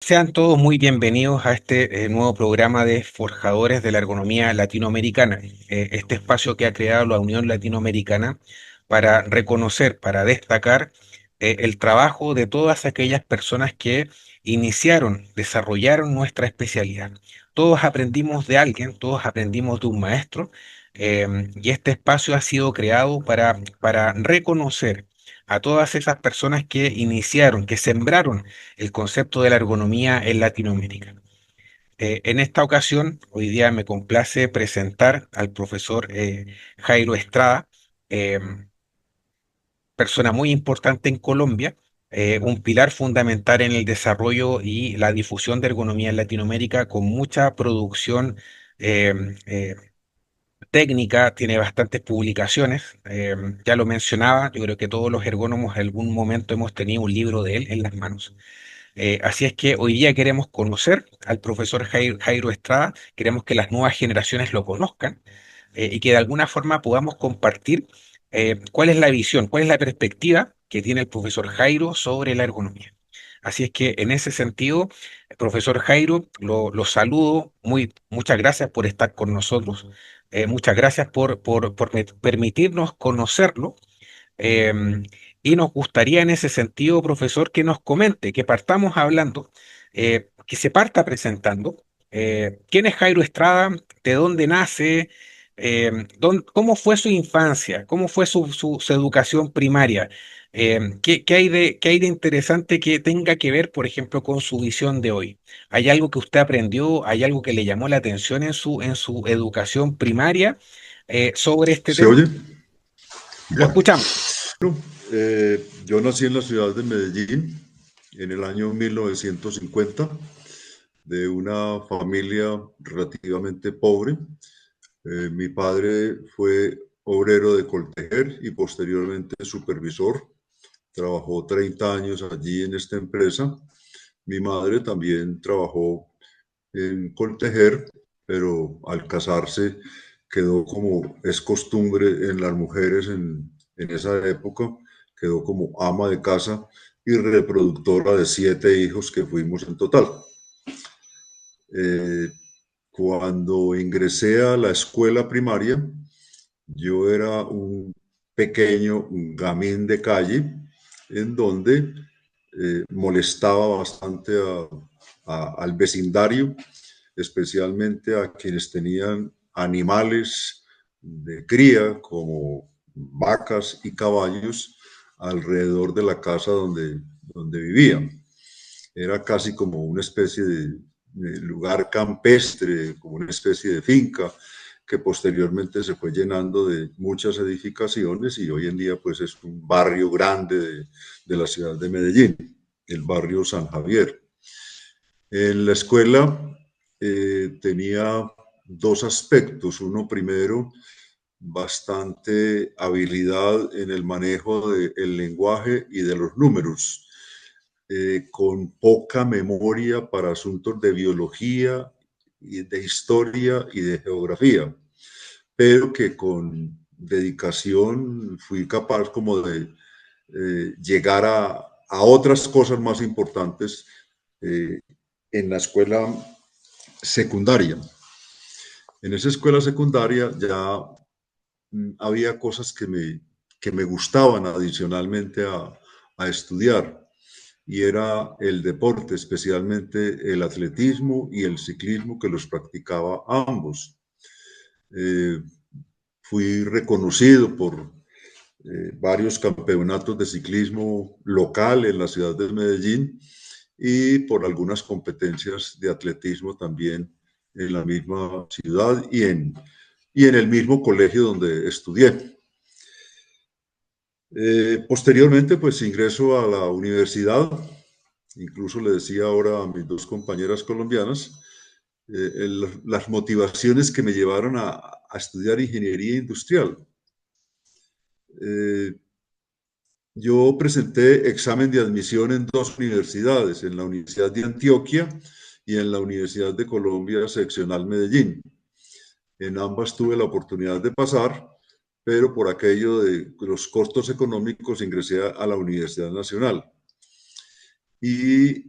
Sean todos muy bienvenidos a este nuevo programa de Forjadores de la Ergonomía Latinoamericana, este espacio que ha creado la Unión Latinoamericana para reconocer, para destacar el trabajo de todas aquellas personas que iniciaron, desarrollaron nuestra especialidad. Todos aprendimos de alguien, todos aprendimos de un maestro, y este espacio ha sido creado para reconocer a todas esas personas que iniciaron, que sembraron el concepto de la ergonomía en Latinoamérica. En esta ocasión, hoy día me complace presentar al profesor Jairo Estrada, eh, persona muy importante en Colombia, un pilar fundamental en el desarrollo y la difusión de ergonomía en Latinoamérica, con mucha producción eh, eh, técnica, tiene bastantes publicaciones. Ya lo mencionaba, yo creo que todos los ergónomos en algún momento hemos tenido un libro de él en las manos. Así es que hoy día queremos conocer al profesor Jairo Estrada, queremos que las nuevas generaciones lo conozcan, y que de alguna forma podamos compartir cuál es la visión, cuál es la perspectiva que tiene el profesor Jairo sobre la ergonomía. Así es que en ese sentido, profesor Jairo, lo saludo, muchas gracias por estar con nosotros, muchas gracias por permitirnos conocerlo. Em, y nos gustaría en ese sentido, profesor, que nos comente, que partamos hablando, que se parta presentando. ¿Quién es Jairo Estrada? ¿De dónde nace? ¿Cómo fue su infancia? ¿Cómo fue su educación primaria? ¿Qué hay de interesante que tenga que ver, por ejemplo, con su visión de hoy? ¿Hay algo que usted aprendió? ¿Hay algo que le llamó la atención en su educación primaria sobre este ¿Se tema? oye? Lo Ya. escuchamos. Yo nací en la ciudad de Medellín en el año 1950 de una familia relativamente pobre. Mi padre fue obrero de Coltejer y posteriormente supervisor. Trabajó 30 años allí en esta empresa. Mi madre también trabajó en Coltejer, pero al casarse quedó, como es costumbre en las mujeres en esa época, quedó como ama de casa y reproductora de 7 hijos que fuimos en total. Eh, Cuando ingresé a la escuela primaria, yo era un pequeño un gamín de calle en donde molestaba bastante al vecindario, especialmente a quienes tenían animales de cría como vacas y caballos alrededor de la casa donde vivían. Era casi como una especie de lugar campestre, como una especie de finca que posteriormente se fue llenando de muchas edificaciones y hoy en día pues es un barrio grande de la ciudad de Medellín, el barrio San Javier. En la escuela tenía dos aspectos. Uno primero, bastante habilidad en el manejo del lenguaje y de los números, con poca memoria para asuntos de biología, y de historia y de geografía, pero que con dedicación fui capaz como de llegar a otras cosas más importantes eh, en la escuela secundaria. En esa escuela secundaria ya había cosas que me gustaban adicionalmente a estudiar y era el deporte, especialmente el atletismo y el ciclismo que los practicaba ambos. Eh, Fui reconocido por varios campeonatos de ciclismo local en la ciudad de Medellín y por algunas competencias de atletismo también en la misma ciudad y en el mismo colegio donde estudié. Posteriormente, pues ingreso a la universidad, incluso le decía ahora a mis dos compañeras colombianas, las motivaciones que me llevaron a estudiar ingeniería industrial. Eh, yo presenté examen de admisión en dos universidades, en la Universidad de Antioquia y en la Universidad de Colombia, seccional Medellín. En ambas tuve la oportunidad de pasar, pero por aquello de los costos económicos ingresé a la Universidad Nacional. Y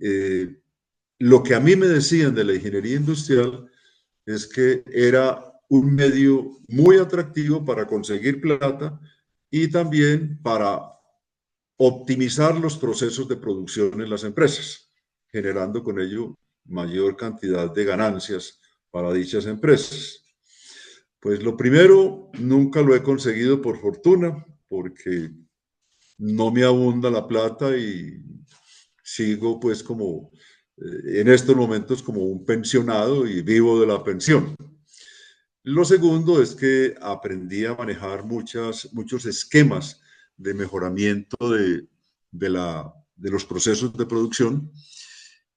lo que a mí me decían de la ingeniería industrial es que era un medio muy atractivo para conseguir plata y también para optimizar los procesos de producción en las empresas, generando con ello mayor cantidad de ganancias para dichas empresas. Pues lo primero, nunca lo he conseguido por fortuna, porque no me abunda la plata y sigo pues como en estos momentos como un pensionado y vivo de la pensión. Lo segundo es que aprendí a manejar muchos esquemas de mejoramiento de los procesos de producción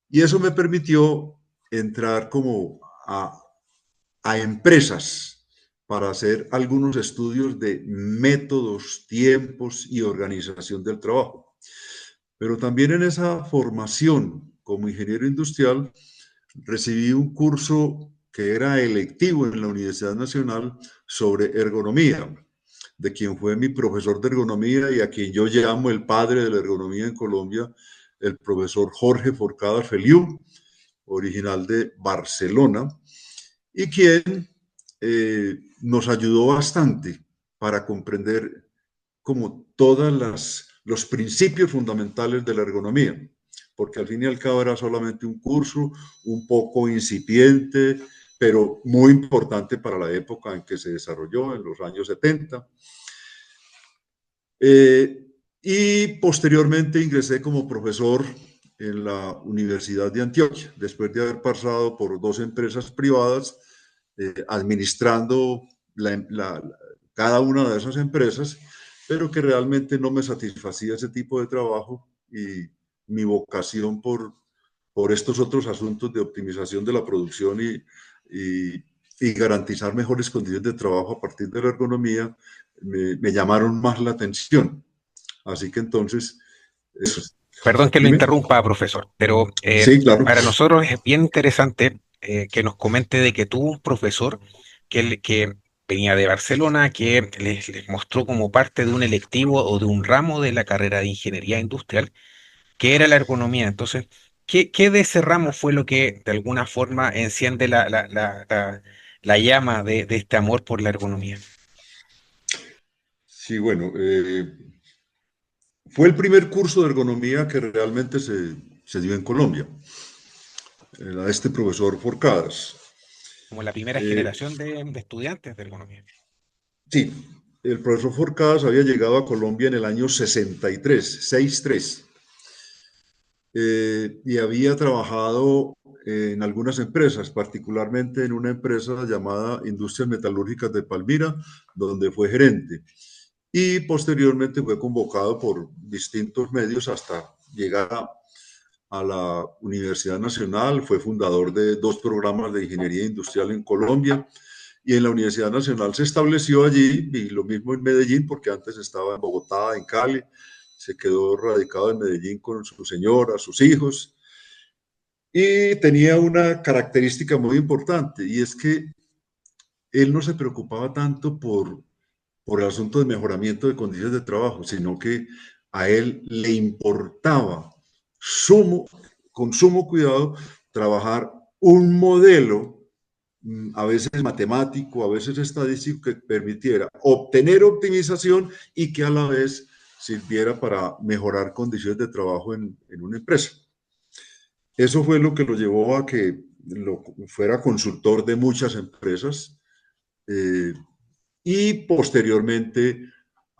y eso me permitió entrar como a empresas para hacer algunos estudios de métodos, tiempos y organización del trabajo. Pero también en esa formación como ingeniero industrial recibí un curso que era electivo en la Universidad Nacional sobre ergonomía, de quien fue mi profesor de ergonomía y a quien yo llamo el padre de la ergonomía en Colombia, el profesor Jorge Forcada Feliu, original de Barcelona, y quien nos ayudó bastante para comprender como los principios fundamentales de la ergonomía, porque al fin y al cabo era solamente un curso un poco incipiente, pero muy importante para la época en que se desarrolló, en los años 70. Y posteriormente ingresé como profesor en la Universidad de Antioquia, después de haber pasado por dos empresas privadas, administrando cada una de esas empresas, pero que realmente no me satisfacía ese tipo de trabajo y mi vocación por estos otros asuntos de optimización de la producción y garantizar mejores condiciones de trabajo a partir de la ergonomía me llamaron más la atención. Así que entonces, eso. Perdón que lo Dime. interrumpa, profesor, pero Sí, claro. para nosotros es bien interesante que nos comente de que tuvo un profesor que venía de Barcelona, que les mostró como parte de un electivo o de un ramo de la carrera de ingeniería industrial, que era la ergonomía. Entonces, ¿qué de ese ramo fue lo que de alguna forma enciende la llama de este amor por la ergonomía? Sí, bueno, fue el primer curso de ergonomía que realmente se dio en Colombia. Era este profesor Forcadas. Como la primera Eh, generación de estudiantes de ergonomía. sí, el profesor Forcadas había llegado a Colombia en el año 63, 63, y había trabajado en algunas empresas, particularmente en una empresa llamada Industrias Metalúrgicas de Palmira, donde fue gerente. Y posteriormente fue convocado por distintos medios hasta llegar a la Universidad Nacional, fue fundador de dos programas de ingeniería industrial en Colombia y en la Universidad Nacional se estableció allí y lo mismo en Medellín porque antes estaba en Bogotá, en Cali, se quedó radicado en Medellín con su señora, sus hijos y tenía una característica muy importante y es que él no se preocupaba tanto por el asunto de mejoramiento de condiciones de trabajo, sino que a él le importaba con sumo cuidado trabajar un modelo, a veces matemático, a veces estadístico, que permitiera obtener optimización y que a la vez sirviera para mejorar condiciones de trabajo en una empresa. Eso fue lo que lo llevó a que fuera consultor de muchas empresas, eh, y posteriormente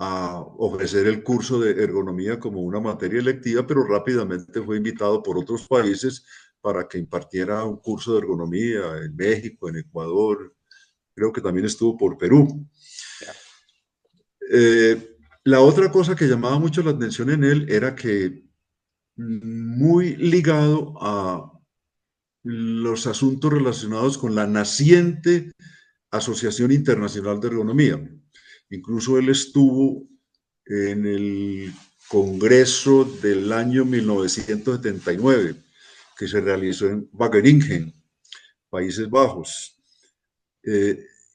a ofrecer el curso de ergonomía como una materia electiva, pero rápidamente fue invitado por otros países para que impartiera un curso de ergonomía en México, en Ecuador, creo que también estuvo por Perú. La otra cosa que llamaba mucho la atención en él era que muy ligado a los asuntos relacionados con la naciente Asociación Internacional de Ergonomía. Incluso él estuvo en el Congreso del año 1979, que se realizó en Wageningen, Países Bajos,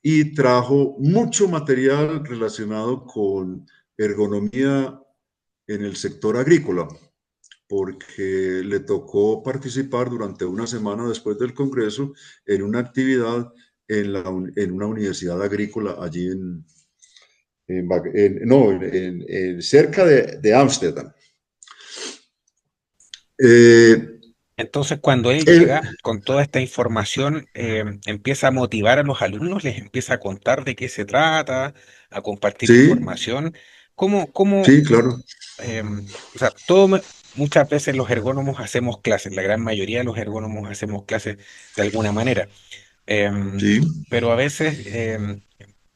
y trajo mucho material relacionado con ergonomía en el sector agrícola, porque le tocó participar durante una semana después del Congreso en una actividad en una universidad agrícola allí cerca de Ámsterdam. Entonces, cuando él Él, llega con toda esta información, empieza a motivar a los alumnos, les empieza a contar de qué se trata, a compartir sí, información. ¿Cómo, sí, claro, o sea, todo, muchas veces los ergónomos hacemos clases, la gran mayoría de los ergónomos hacemos clases de alguna manera, em, sí. pero a veces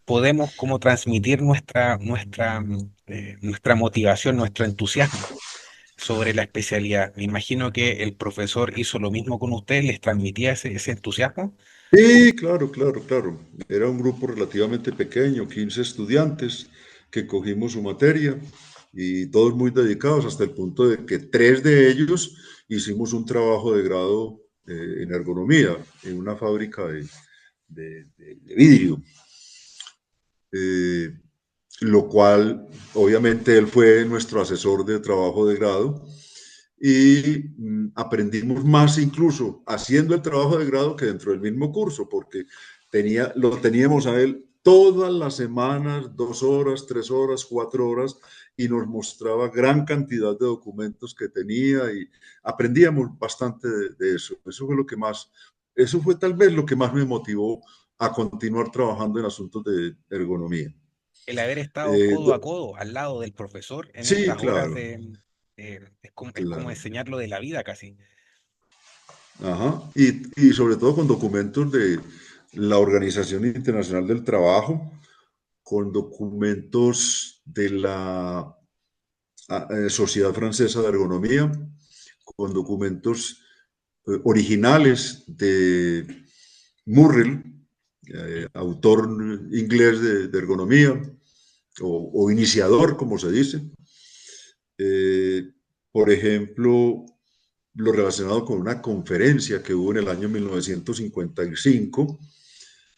podemos como transmitir nuestra motivación, nuestro entusiasmo sobre la especialidad. Me imagino que el profesor hizo lo mismo con ustedes, les transmitía ese entusiasmo. Sí, claro, claro, claro. Era un grupo relativamente pequeño, 15 estudiantes que cogimos su materia y todos muy dedicados hasta el punto de que tres de ellos hicimos un trabajo de grado en ergonomía en una fábrica de vidrio. Eh, lo cual, obviamente, él fue nuestro asesor de trabajo de grado y aprendimos más incluso haciendo el trabajo de grado que dentro del mismo curso, porque lo teníamos a él todas las semanas, 2 horas, 3 horas, 4 horas, y nos mostraba gran cantidad de documentos que tenía y aprendíamos bastante de eso. Eso fue tal vez lo que más me motivó a continuar trabajando en asuntos de ergonomía. El haber estado Eh, codo a codo al lado del profesor en sí, estas horas claro, es como claro. enseñarlo de la vida casi. Ajá. Y sobre todo con documentos de la Organización Internacional del Trabajo, con documentos de la Sociedad Francesa de Ergonomía, con documentos originales de Murrell, ¿Mm? autor inglés de ergonomía, o iniciador, como se dice. Eh, por ejemplo, lo relacionado con una conferencia que hubo en el año 1955,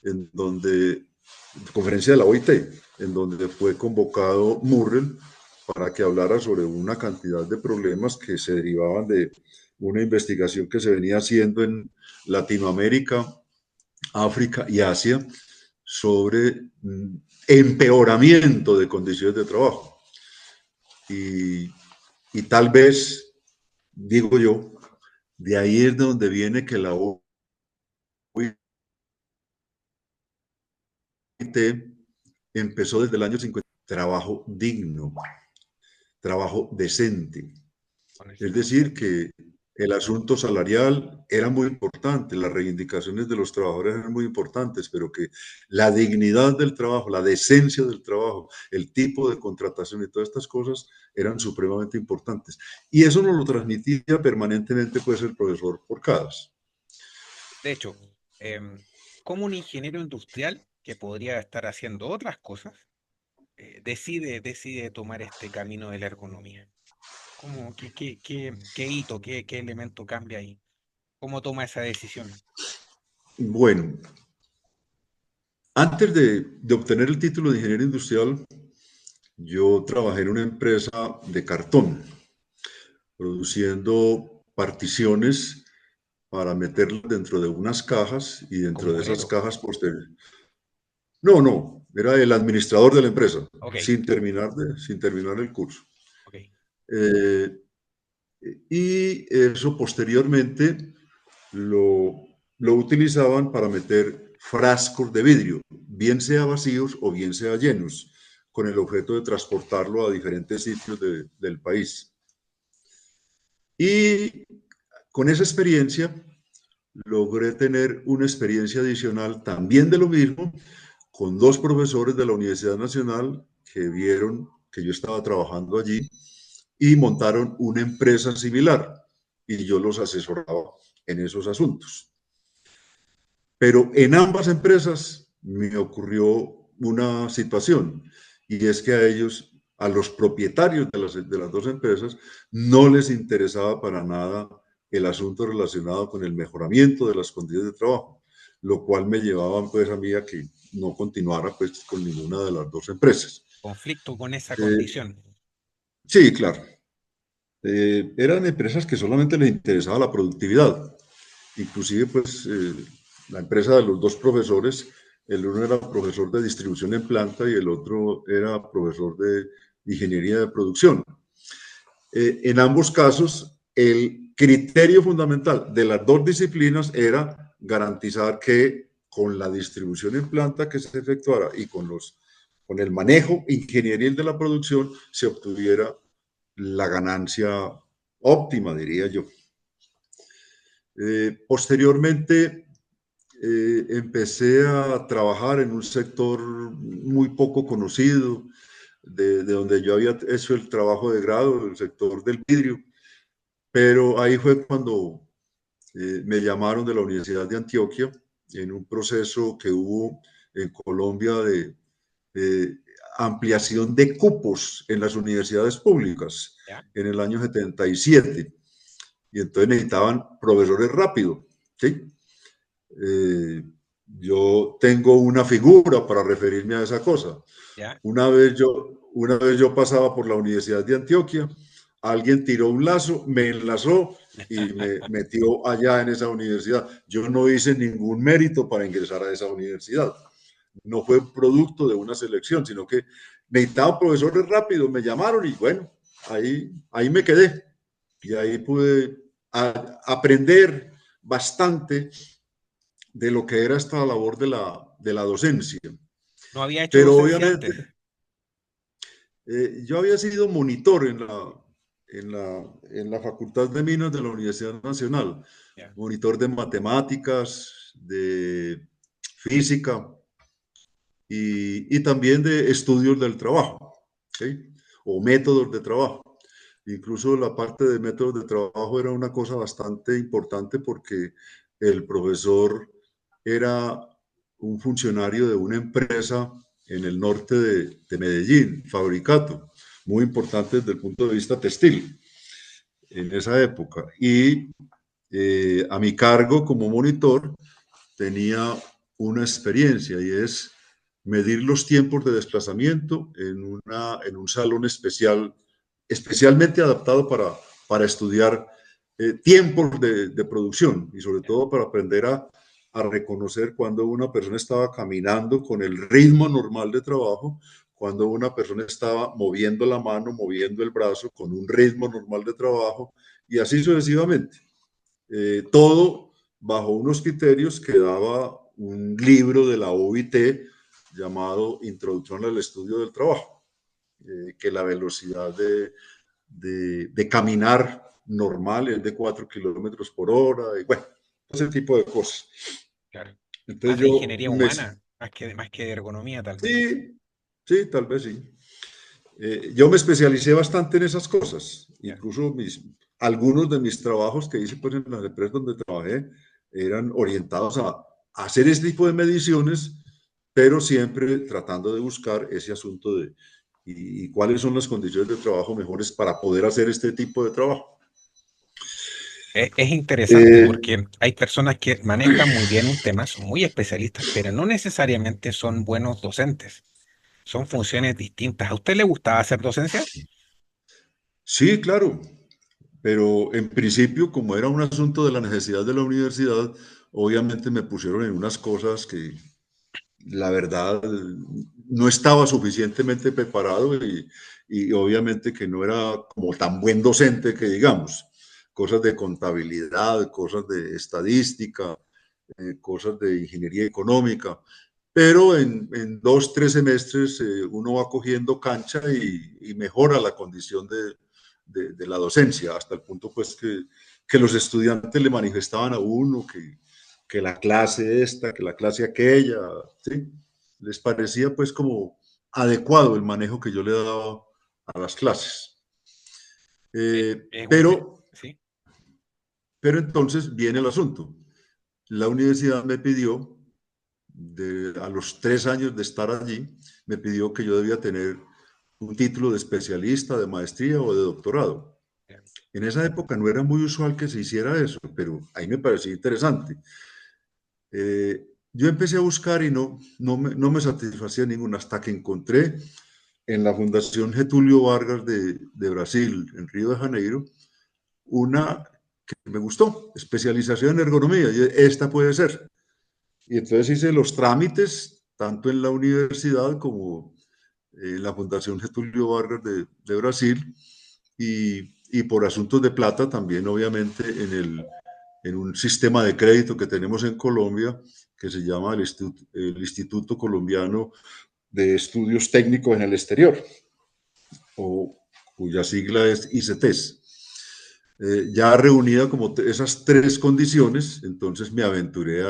en donde, conferencia de la OIT, en donde fue convocado Murrell para que hablara sobre una cantidad de problemas que se derivaban de una investigación que se venía haciendo en Latinoamérica, África y Asia sobre empeoramiento de condiciones de trabajo. Y, y tal vez, digo yo, de ahí es de donde viene que la OIT empezó desde el año 50, trabajo digno, trabajo decente. Con ese Es decir, concepto. que el asunto salarial era muy importante, las reivindicaciones de los trabajadores eran muy importantes, pero que la dignidad del trabajo, la decencia del trabajo, el tipo de contratación y todas estas cosas eran supremamente importantes. Y eso nos lo transmitía permanentemente pues el profesor Porcadas. De hecho, como un ingeniero industrial que podría estar haciendo otras cosas, decide tomar este camino de la ergonomía. ¿Qué hito, qué elemento cambia ahí? ¿Cómo toma esa decisión? Bueno, antes de obtener el título de ingeniero industrial, yo trabajé en una empresa de cartón, produciendo particiones para meterlas dentro de unas cajas y dentro Como de esas obrero. cajas posteriores. No, no, era el administrador de la empresa, Ok, sin terminar el curso. ok. Eh, y eso posteriormente lo, lo utilizaban para meter frascos de vidrio, bien sea vacíos o bien sea llenos, con el objeto de transportarlo a diferentes sitios del país. Y con esa experiencia logré tener una experiencia adicional también de lo mismo con dos profesores de la Universidad Nacional que vieron que yo estaba trabajando allí y montaron una empresa similar y yo los asesoraba en esos asuntos. Pero en ambas empresas me ocurrió una situación y es que a ellos, a los propietarios de las dos empresas, no les interesaba para nada el asunto relacionado con el mejoramiento de las condiciones de trabajo, lo cual me llevaba pues a mí a que no continuara pues con ninguna de las dos empresas. Conflicto con esa Eh, condición. sí, claro. Eran empresas que solamente les interesaba la productividad. Inclusive, pues, la empresa de los dos profesores, el uno era profesor de distribución en planta y el otro era profesor de ingeniería de producción. En ambos casos, el criterio fundamental de las dos disciplinas era garantizar que con la distribución en planta que se efectuara y con el manejo ingenieril de la producción se obtuviera la ganancia óptima, diría yo. Posteriormente, empecé a trabajar en un sector muy poco conocido, de donde yo había hecho el trabajo de grado, el sector del vidrio, pero ahí fue cuando me llamaron de la Universidad de Antioquia en un proceso que hubo en Colombia de ampliación de cupos en las universidades públicas ¿Ya? en el año 77. Y entonces necesitaban profesores rápido, ¿sí? Eh, yo tengo una figura para referirme a esa cosa. ¿Ya? Una vez yo pasaba por la Universidad de Antioquia, alguien tiró un lazo, me enlazó y me metió allá en esa universidad. Yo no hice ningún mérito para ingresar a esa universidad. No fue producto de una selección, sino que necesitaba profesores rápidos, me llamaron y bueno, ahí me quedé. Y ahí pude aprender bastante de lo que era esta labor de la docencia. No había hecho Pero docencia obviamente antes. yo había sido monitor en la Facultad de Minas de la Universidad Nacional, ¿Ya? monitor de matemáticas, de física y también de estudios del trabajo, ¿sí? O métodos de trabajo. Incluso la parte de métodos de trabajo era una cosa bastante importante porque el profesor era un funcionario de una empresa en el norte de Medellín, Fabricato, muy importante desde el punto de vista textil en esa época. Y a mi cargo como monitor tenía una experiencia y es medir los tiempos de desplazamiento en un salón especial, especialmente adaptado para estudiar tiempos de producción y sobre ¿Ya? todo para aprender a reconocer cuando una persona estaba caminando con el ritmo normal de trabajo, cuando una persona estaba moviendo la mano, moviendo el brazo con un ritmo normal de trabajo y así sucesivamente. Todo bajo unos criterios que daba un libro de la OIT llamado Introducción al Estudio del Trabajo, que la velocidad de caminar normal es de 4 kilómetros por hora, y bueno, ese tipo de cosas. Claro. Entonces Más de yo ingeniería me... humana, más que de ergonomía, tal vez. Sí, sí, tal vez sí. Yo me especialicé bastante en esas cosas, ¿Ya? incluso algunos de mis trabajos que hice pues, en las empresas donde trabajé eran orientados a hacer este tipo de mediciones, pero siempre tratando de buscar ese asunto de cuáles son las condiciones de trabajo mejores para poder hacer este tipo de trabajo. Es interesante Eh, porque hay personas que manejan muy bien un tema, son muy especialistas, pero no necesariamente son buenos docentes. Son funciones distintas. ¿A usted le gustaba hacer docencia? sí, claro, pero en principio, como era un asunto de la necesidad de la universidad, obviamente me pusieron en unas cosas que la verdad no estaba suficientemente preparado y obviamente que no era como tan buen docente que digamos, cosas de contabilidad, cosas de estadística, cosas de ingeniería económica, pero en 2, 3 semestres uno va cogiendo cancha y mejora la condición de la docencia, hasta el punto pues que los estudiantes le manifestaban a uno que la clase esta, que la clase aquella, ¿sí? Les parecía pues como adecuado el manejo que yo le daba a las clases. Es un Pero, sí, pero entonces viene el asunto. La universidad me pidió, a los 3 años de estar allí, me pidió que yo debía tener un título de especialista, de maestría o de doctorado. ya, En esa época no era muy usual que se hiciera eso, pero ahí me parecía interesante. Yo empecé a buscar y no me satisfacía ninguna hasta que encontré en la Fundación Getúlio Vargas de Brasil, en Río de Janeiro, una que me gustó, especialización en ergonomía, y esta puede ser. Y entonces hice los trámites, tanto en la universidad como en la Fundación Getúlio Vargas de Brasil, y por asuntos de plata también, obviamente, en un sistema de crédito que tenemos en Colombia, que se llama el Instituto Colombiano de Estudios Técnicos en el Exterior, o cuya sigla es ICETES. Ya reunida como esas tres condiciones, entonces me aventuré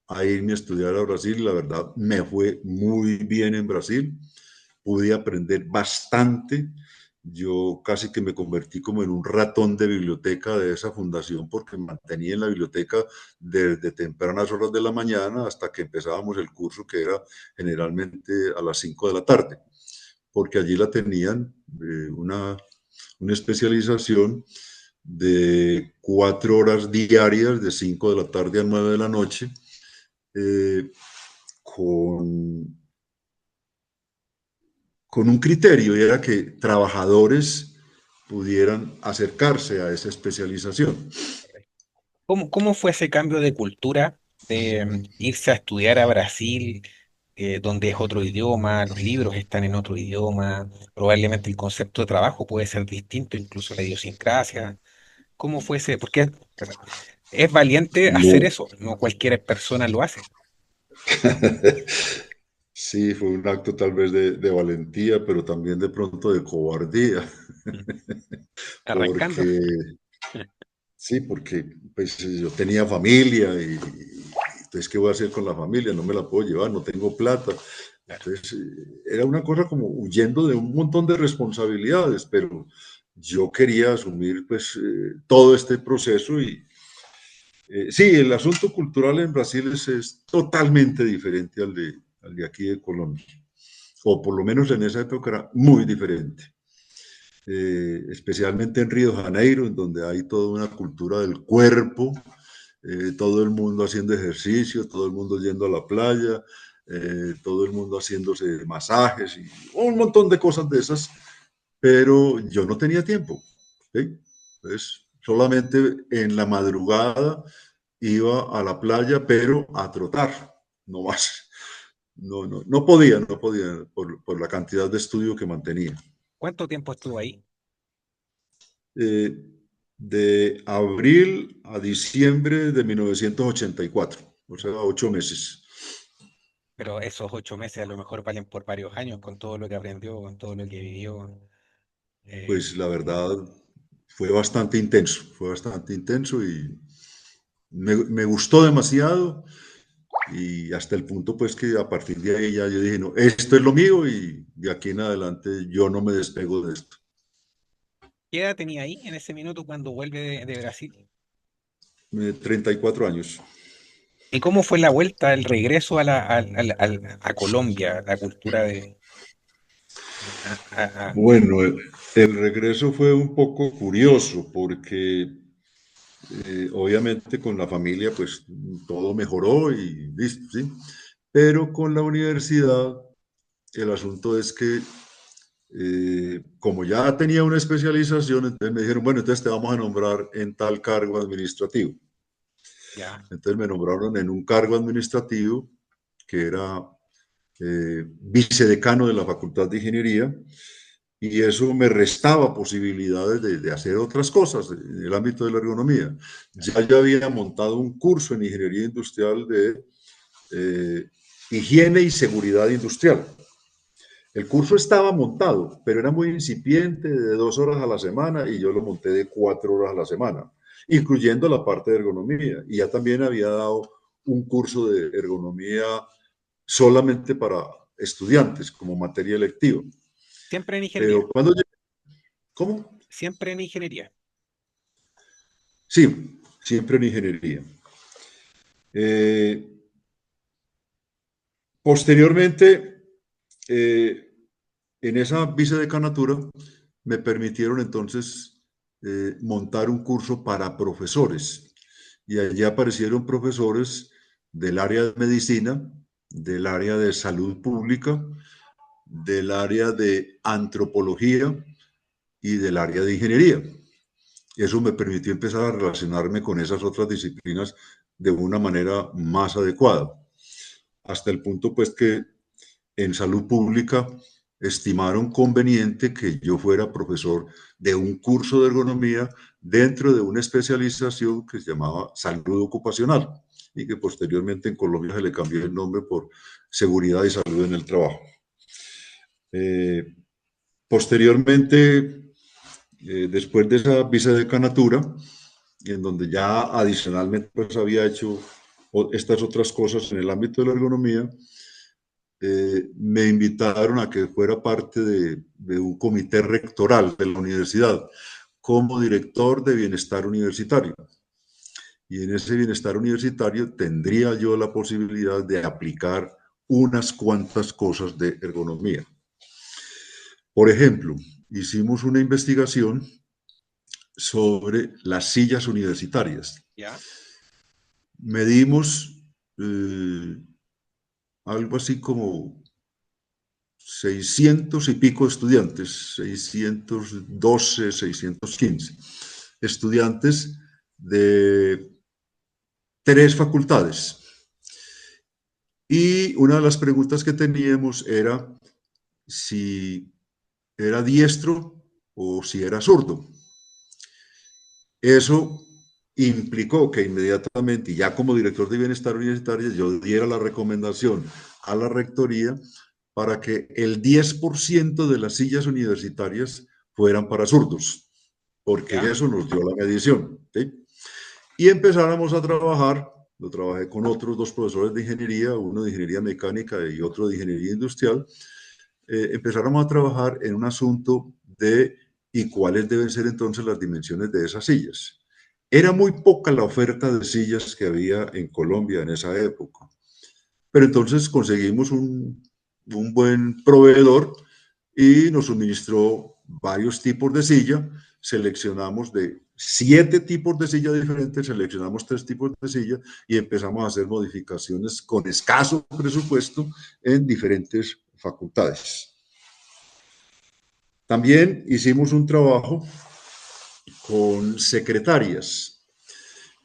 a irme a estudiar a Brasil. La verdad, me fue muy bien en Brasil. Pude aprender bastante. Yo casi que me convertí como en un ratón de biblioteca de esa fundación porque me mantenía en la biblioteca desde tempranas horas de la mañana hasta que empezábamos el curso, que era generalmente a las 5 de la tarde, porque allí la tenían una especialización de 4 horas diarias, de 5 de la tarde a 9 de la noche, eh, con, con un criterio, y era que trabajadores pudieran acercarse a esa especialización. ¿Cómo fue ese cambio de cultura de irse a estudiar a Brasil, donde es otro idioma, los libros están en otro idioma, probablemente el concepto de trabajo puede ser distinto, incluso la idiosincrasia? ¿Cómo fue ese? Porque es valiente hacer No. eso, no cualquier persona lo hace. Sí, fue un acto tal vez de valentía, pero también de pronto de cobardía, Mm. Arrancando. porque sí, porque pues yo tenía familia y entonces, ¿qué voy a hacer con la familia? No me la puedo llevar, no tengo plata. Claro. Entonces, era una cosa como huyendo de un montón de responsabilidades, pero yo quería asumir pues todo este proceso y sí, el asunto cultural en Brasil es totalmente diferente al de aquí de Colombia, o por lo menos en esa época era muy diferente. Especialmente en Río de Janeiro, en donde hay toda una cultura del cuerpo, todo el mundo haciendo ejercicio, todo el mundo yendo a la playa, todo el mundo haciéndose masajes y un montón de cosas de esas, pero yo no tenía tiempo. ¿Sí? Entonces, solamente en la madrugada iba a la playa, pero a trotar, no más. No podía por la cantidad de estudio que mantenía. ¿Cuánto tiempo estuvo ahí? eh, de abril a diciembre de 1984, o sea, 8 meses. Pero esos 8 meses a lo mejor valen por varios años con todo lo que aprendió, con todo lo que vivió. Eh, Pues la verdad fue bastante intenso y me gustó demasiado y hasta el punto pues que a partir de ahí ya yo dije, no, esto es lo mío y de aquí en adelante yo no me despego de esto. ¿Qué edad tenía ahí en ese minuto cuando vuelve de Brasil? 34 años. ¿Y cómo fue la vuelta, el regreso a, a Colombia, la cultura de... a- a- a- Bueno, el regreso fue un poco curioso porque obviamente con la familia pues todo mejoró y listo, ¿sí? Pero con la universidad el asunto es que como ya tenía una especialización, entonces me dijeron, bueno, entonces te vamos a nombrar en tal cargo administrativo. ya. Entonces me nombraron en un cargo administrativo que era vicedecano de la Facultad de Ingeniería y eso me restaba posibilidades de hacer otras cosas en el ámbito de la ergonomía. Ya yo había montado un curso en ingeniería industrial de higiene y seguridad industrial. El curso estaba montado, pero era muy incipiente, de 2 horas a la semana, y yo lo monté de 4 horas a la semana, incluyendo la parte de ergonomía. Y ya también había dado un curso de ergonomía solamente para estudiantes, como materia electiva. Siempre en Pero ingeniería, cuando llegué, ¿cómo? siempre en ingeniería. Sí, siempre en ingeniería. Eh, Posteriormente, eh, en esa vicedecanatura me permitieron entonces montar un curso para profesores y allí aparecieron profesores del área de medicina, del área de salud pública, del área de antropología y del área de ingeniería. Eso me permitió empezar a relacionarme con esas otras disciplinas de una manera más adecuada, hasta el punto pues que en salud pública estimaron conveniente que yo fuera profesor de un curso de ergonomía dentro de una especialización que se llamaba salud ocupacional y que posteriormente en Colombia se le cambió el nombre por seguridad y salud en el trabajo. Eh, Posteriormente, después de esa vicedecanatura, en donde ya adicionalmente pues había hecho estas otras cosas en el ámbito de la ergonomía, me invitaron a que fuera parte de un comité rectoral de la universidad como director de bienestar universitario. Y en ese bienestar universitario tendría yo la posibilidad de aplicar unas cuantas cosas de ergonomía. Por ejemplo, hicimos una investigación sobre las sillas universitarias. ¿Ya? Medimos algo así como 600 y pico estudiantes, 612, 615 estudiantes de 3 facultades. Y una de las preguntas que teníamos era si era diestro o si era zurdo. Eso implicó que inmediatamente, y ya como director de bienestar universitario, yo diera la recomendación a la rectoría para que el 10% de las sillas universitarias fueran para zurdos, porque ¿Ya? eso nos dio la medición. ¿Sí? Y empezáramos a trabajar, lo trabajé con otros 2 profesores de ingeniería, uno de ingeniería mecánica y otro de ingeniería industrial, empezáramos a trabajar en un asunto de y cuáles deben ser entonces las dimensiones de esas sillas. Era muy poca la oferta de sillas que había en Colombia en esa época, pero entonces conseguimos un buen proveedor y nos suministró varios tipos de silla, seleccionamos de 7 tipos de silla diferentes, seleccionamos 3 tipos de silla y empezamos a hacer modificaciones con escaso presupuesto en diferentes facultades. También hicimos un trabajo con secretarias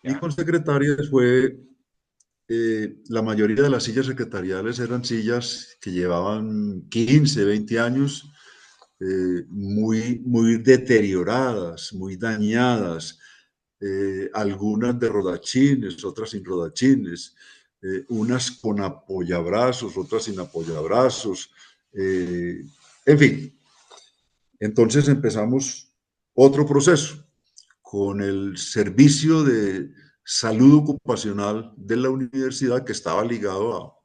y ¿Ya? con secretarias fue la mayoría de las sillas secretariales eran sillas que llevaban 15, 20 años, muy deterioradas, muy dañadas, algunas de rodachines, otras sin rodachines, unas con apoyabrazos, otras sin apoyabrazos, en fin. Entonces empezamos otro proceso con el servicio de salud ocupacional de la universidad que estaba ligado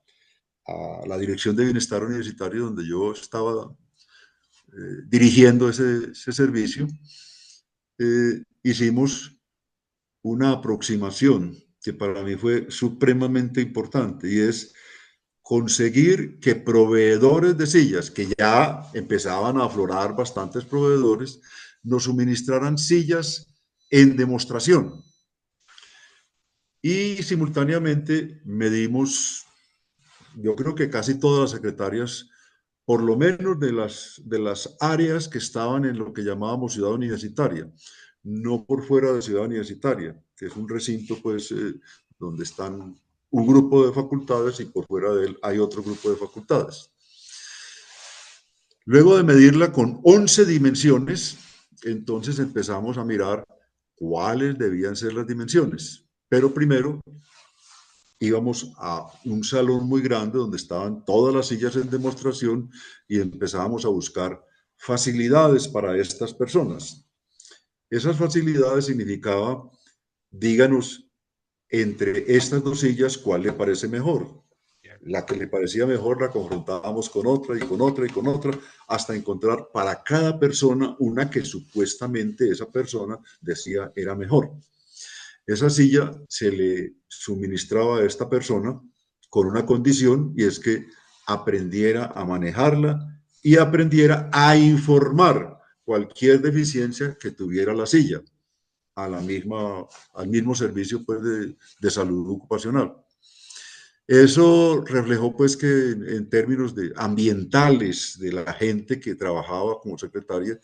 a la Dirección de Bienestar Universitario donde yo estaba dirigiendo ese servicio. Hicimos una aproximación que para mí fue supremamente importante y es conseguir que proveedores de sillas, que ya empezaban a aflorar bastantes proveedores, nos suministraran sillas en demostración. Y simultáneamente medimos, yo creo que casi todas las secretarias, por lo menos de las áreas que estaban en lo que llamábamos ciudad universitaria, no por fuera de ciudad universitaria, que es un recinto pues donde están un grupo de facultades y por fuera de él hay otro grupo de facultades. Luego de medirla con 11 dimensiones, entonces empezamos a mirar cuáles debían ser las dimensiones. Pero primero íbamos a un salón muy grande donde estaban todas las sillas en demostración y empezábamos a buscar facilidades para estas personas. Esas facilidades significaba, díganos, entre estas 2 sillas, ¿cuál le parece mejor? ¿Ya? La que le parecía mejor la confrontábamos con otra y con otra y con otra, hasta encontrar para cada persona una que supuestamente esa persona decía era mejor. Esa silla se le suministraba a esta persona con una condición y es que aprendiera a manejarla y aprendiera a informar cualquier deficiencia que tuviera la silla al mismo servicio pues, de salud ocupacional. Eso reflejó pues que en términos de ambientales de la gente que trabajaba como secretaria,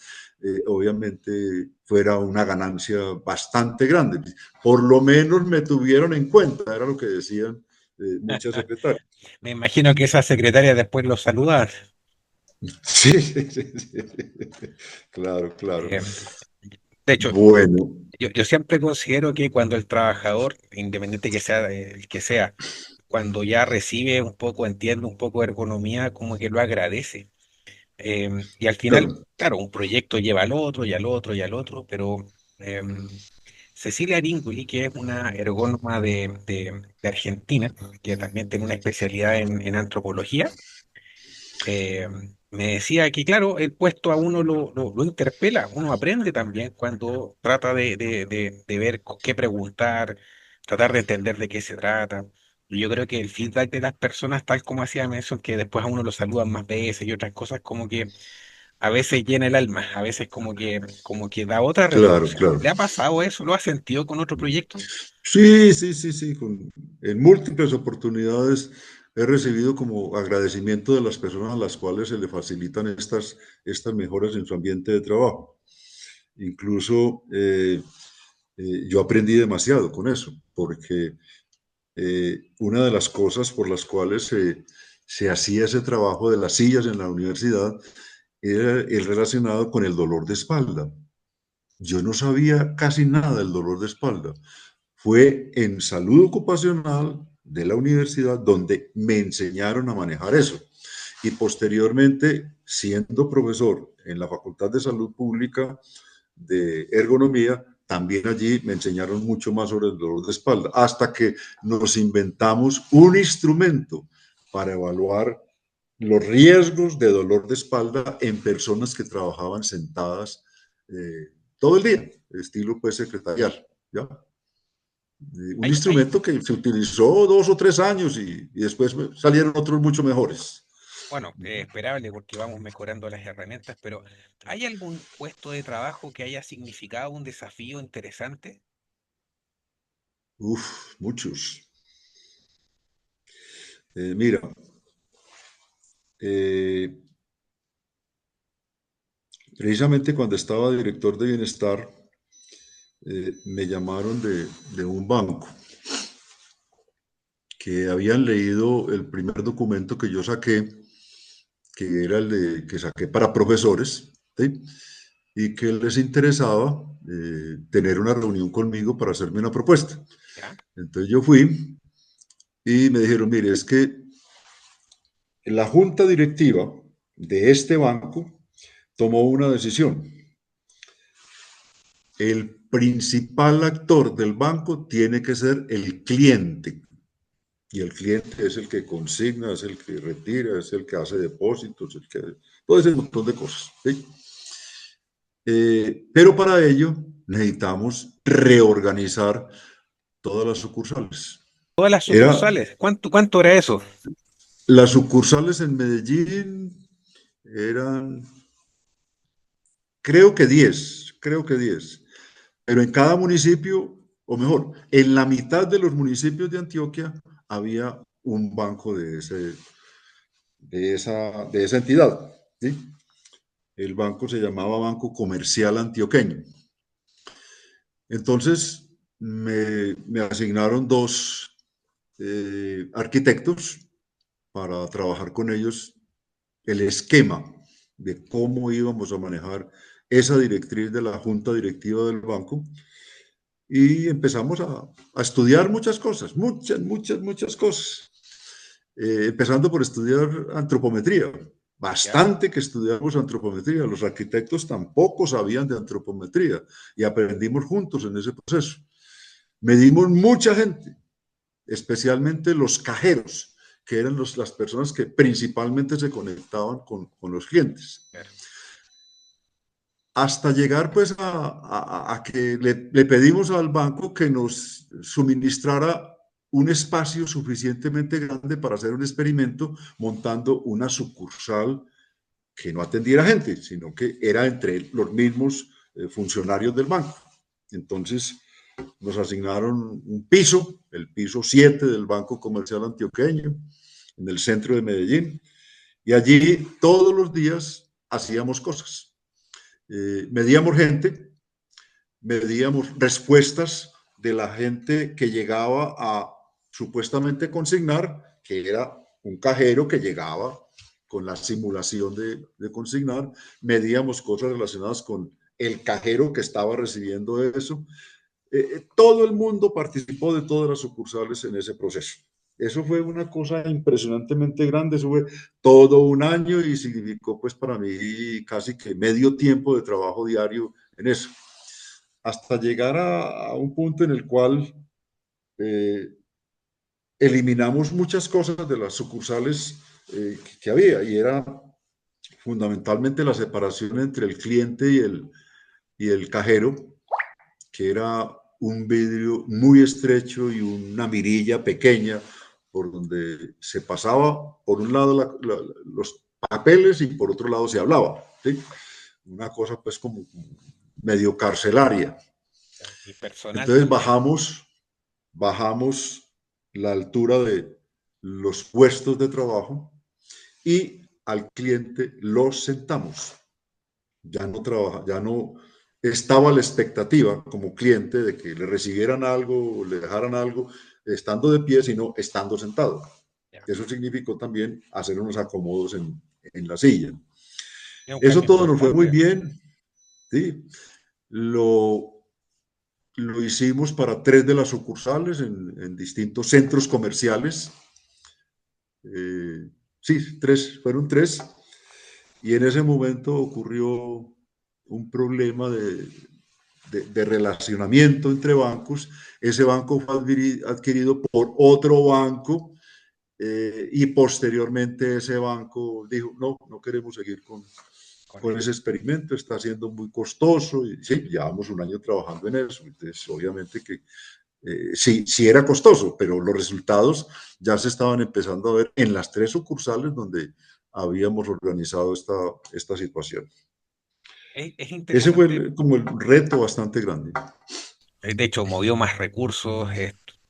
obviamente fuera una ganancia bastante grande. Por lo menos me tuvieron en cuenta, era lo que decían muchas secretarias. Me imagino que esa secretaria después lo saluda. Sí, sí, sí, sí. Claro, claro. Eh, de hecho, Bueno, yo siempre considero que cuando el trabajador, independiente que sea el que sea, cuando ya recibe un poco, entiende un poco de ergonomía, como que lo agradece. Y al final, claro, claro, un proyecto lleva al otro y al otro y al otro, pero Cecilia Aringui, que es una ergónoma de Argentina, que también tiene una especialidad en antropología, eh, me decía que, claro, el puesto a uno lo interpela, uno aprende también cuando trata de ver qué preguntar, tratar de entender de qué se trata. Y yo creo que el feedback de las personas, tal como hacía mención, que después a uno lo saludan más veces y otras cosas, como que a veces llena el alma, a veces como que da otra claro, reflexión. claro. ¿Le ha pasado eso? ¿Lo ha sentido con otro proyecto? Sí, sí, sí, sí. En múltiples oportunidades he recibido como agradecimiento de las personas a las cuales se le facilitan estas mejoras en su ambiente de trabajo. Incluso yo aprendí demasiado con eso, porque una de las cosas por las cuales se hacía ese trabajo de las sillas en la universidad era el relacionado con el dolor de espalda. Yo no sabía casi nada del dolor de espalda. Fue en salud ocupacional de la universidad donde me enseñaron a manejar eso. Y posteriormente, siendo profesor en la Facultad de Salud Pública de Ergonomía, también allí me enseñaron mucho más sobre el dolor de espalda, hasta que nos inventamos un instrumento para evaluar los riesgos de dolor de espalda en personas que trabajaban sentadas todo el día, estilo pues secretarial, ¿ya? Un Hay instrumento que se utilizó 2 o 3 años y después salieron otros mucho mejores. Bueno, es esperable porque vamos mejorando las herramientas, pero ¿hay algún puesto de trabajo que haya significado un desafío interesante? Uf, muchos. Mira, eh, precisamente cuando estaba director de bienestar, me llamaron de un banco que habían leído el primer documento que yo saqué, que era el de, que saqué para profesores, ¿sí? Y que les interesaba tener una reunión conmigo para hacerme una propuesta. ¿Ya? Entonces yo fui y me dijeron, mire, es que la junta directiva de este banco tomó una decisión. El principal actor del banco tiene que ser el cliente. Y el cliente es el que consigna, es el que retira, es el que hace depósitos, el que todo ese montón de cosas. ¿Sí? Pero para ello necesitamos reorganizar todas las sucursales. Todas las Era sucursales. ¿Cuánto era eso? las sucursales en Medellín eran, creo que 10, pero en cada municipio, o mejor, en la mitad de los municipios de Antioquia había un banco de esa entidad. ¿Sí? El banco se llamaba Banco Comercial Antioqueño. Entonces me asignaron dos arquitectos para trabajar con ellos el esquema de cómo íbamos a manejar esa directriz de la junta directiva del banco y empezamos a estudiar muchas cosas, muchas, muchas, muchas cosas. Empezando por estudiar antropometría. ¿Ya? Bastante que estudiamos antropometría. Los arquitectos tampoco sabían de antropometría y aprendimos juntos en ese proceso. Medimos mucha gente, especialmente los cajeros, que eran las personas que principalmente se conectaban con los clientes. Claro. Hasta llegar pues a que le pedimos al banco que nos suministrara un espacio suficientemente grande para hacer un experimento montando una sucursal que no atendiera gente, sino que era entre los mismos funcionarios del banco. Entonces, nos asignaron un piso, el piso 7 del Banco Comercial Antioqueño, en el centro de Medellín, y allí todos los días hacíamos cosas. Medíamos gente, medíamos respuestas de la gente que llegaba a supuestamente consignar, que era un cajero que llegaba con la simulación de consignar, medíamos cosas relacionadas con el cajero que estaba recibiendo eso. Todo el mundo participó de todas las sucursales en ese proceso. Eso fue una cosa impresionantemente grande, eso fue todo un año y significó pues para mí casi que medio tiempo de trabajo diario en eso, hasta llegar a un punto en el cual eh, eliminamos muchas cosas de las sucursales que había y era fundamentalmente la separación entre el cliente y el cajero, que era un vidrio muy estrecho y una mirilla pequeña por donde se pasaba por un lado los papeles y por otro lado se hablaba, ¿sí? Una cosa pues como medio carcelaria. Y personal Entonces también. bajamos la altura de los puestos de trabajo y al cliente lo sentamos. Ya no trabaja, ya no estaba la expectativa como cliente de que le recibieran algo o le dejaran algo estando de pie, sino estando sentado. Ya. Eso significó también hacer unos acomodos en la silla. Es un Eso cambio todo nos fue muy importante. bien, ¿sí? Lo hicimos para 3 de las sucursales en distintos centros comerciales. Sí, fueron 3. Y en ese momento ocurrió un problema de relacionamiento entre bancos. Ese banco fue adquirido por otro banco y posteriormente ese banco dijo, no, no queremos seguir Con con ello. ese experimento, está siendo muy costoso. Y sí, llevamos un año trabajando en eso. Entonces, obviamente que sí, sí era costoso, pero los resultados ya se estaban empezando a ver en las 3 sucursales donde habíamos organizado esta situación. Es Ese interesante. fue como el reto bastante grande. De hecho, movió más recursos,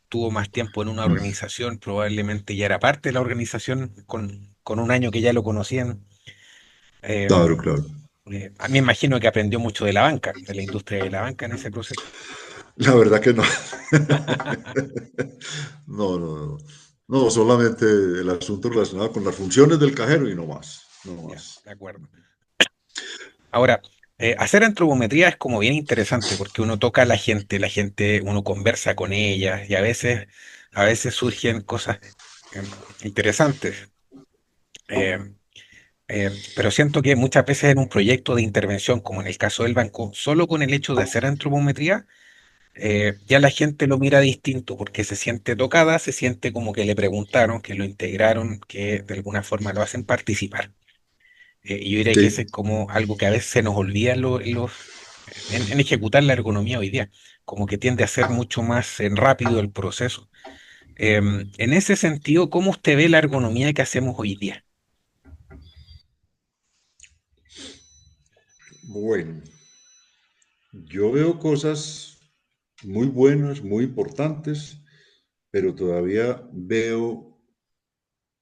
tuvo más tiempo en una organización, probablemente ya era parte de la organización con un año que ya lo conocían. Claro, Eh, claro. a mí me imagino que aprendió mucho de la banca, de la industria de la banca en ese proceso. La verdad que no. No, no, no. No, solamente el asunto relacionado con las funciones del cajero y no más. No Ya, más. de acuerdo. Ahora, hacer antropometría es como bien interesante porque uno toca a la gente, uno conversa con ella y a veces surgen cosas interesantes. Eh, pero siento que muchas veces en un proyecto de intervención, como en el caso del banco, solo con el hecho de hacer antropometría, ya la gente lo mira distinto porque se siente tocada, se siente como que le preguntaron, que lo integraron, que de alguna forma lo hacen participar. Y yo diría que ese Sí. es como algo que a veces se nos olvida en ejecutar la ergonomía hoy día, como que tiende a ser mucho más rápido el proceso. En ese sentido, ¿cómo usted ve la ergonomía que hacemos hoy día? Bueno, yo veo cosas muy buenas, muy importantes, pero todavía veo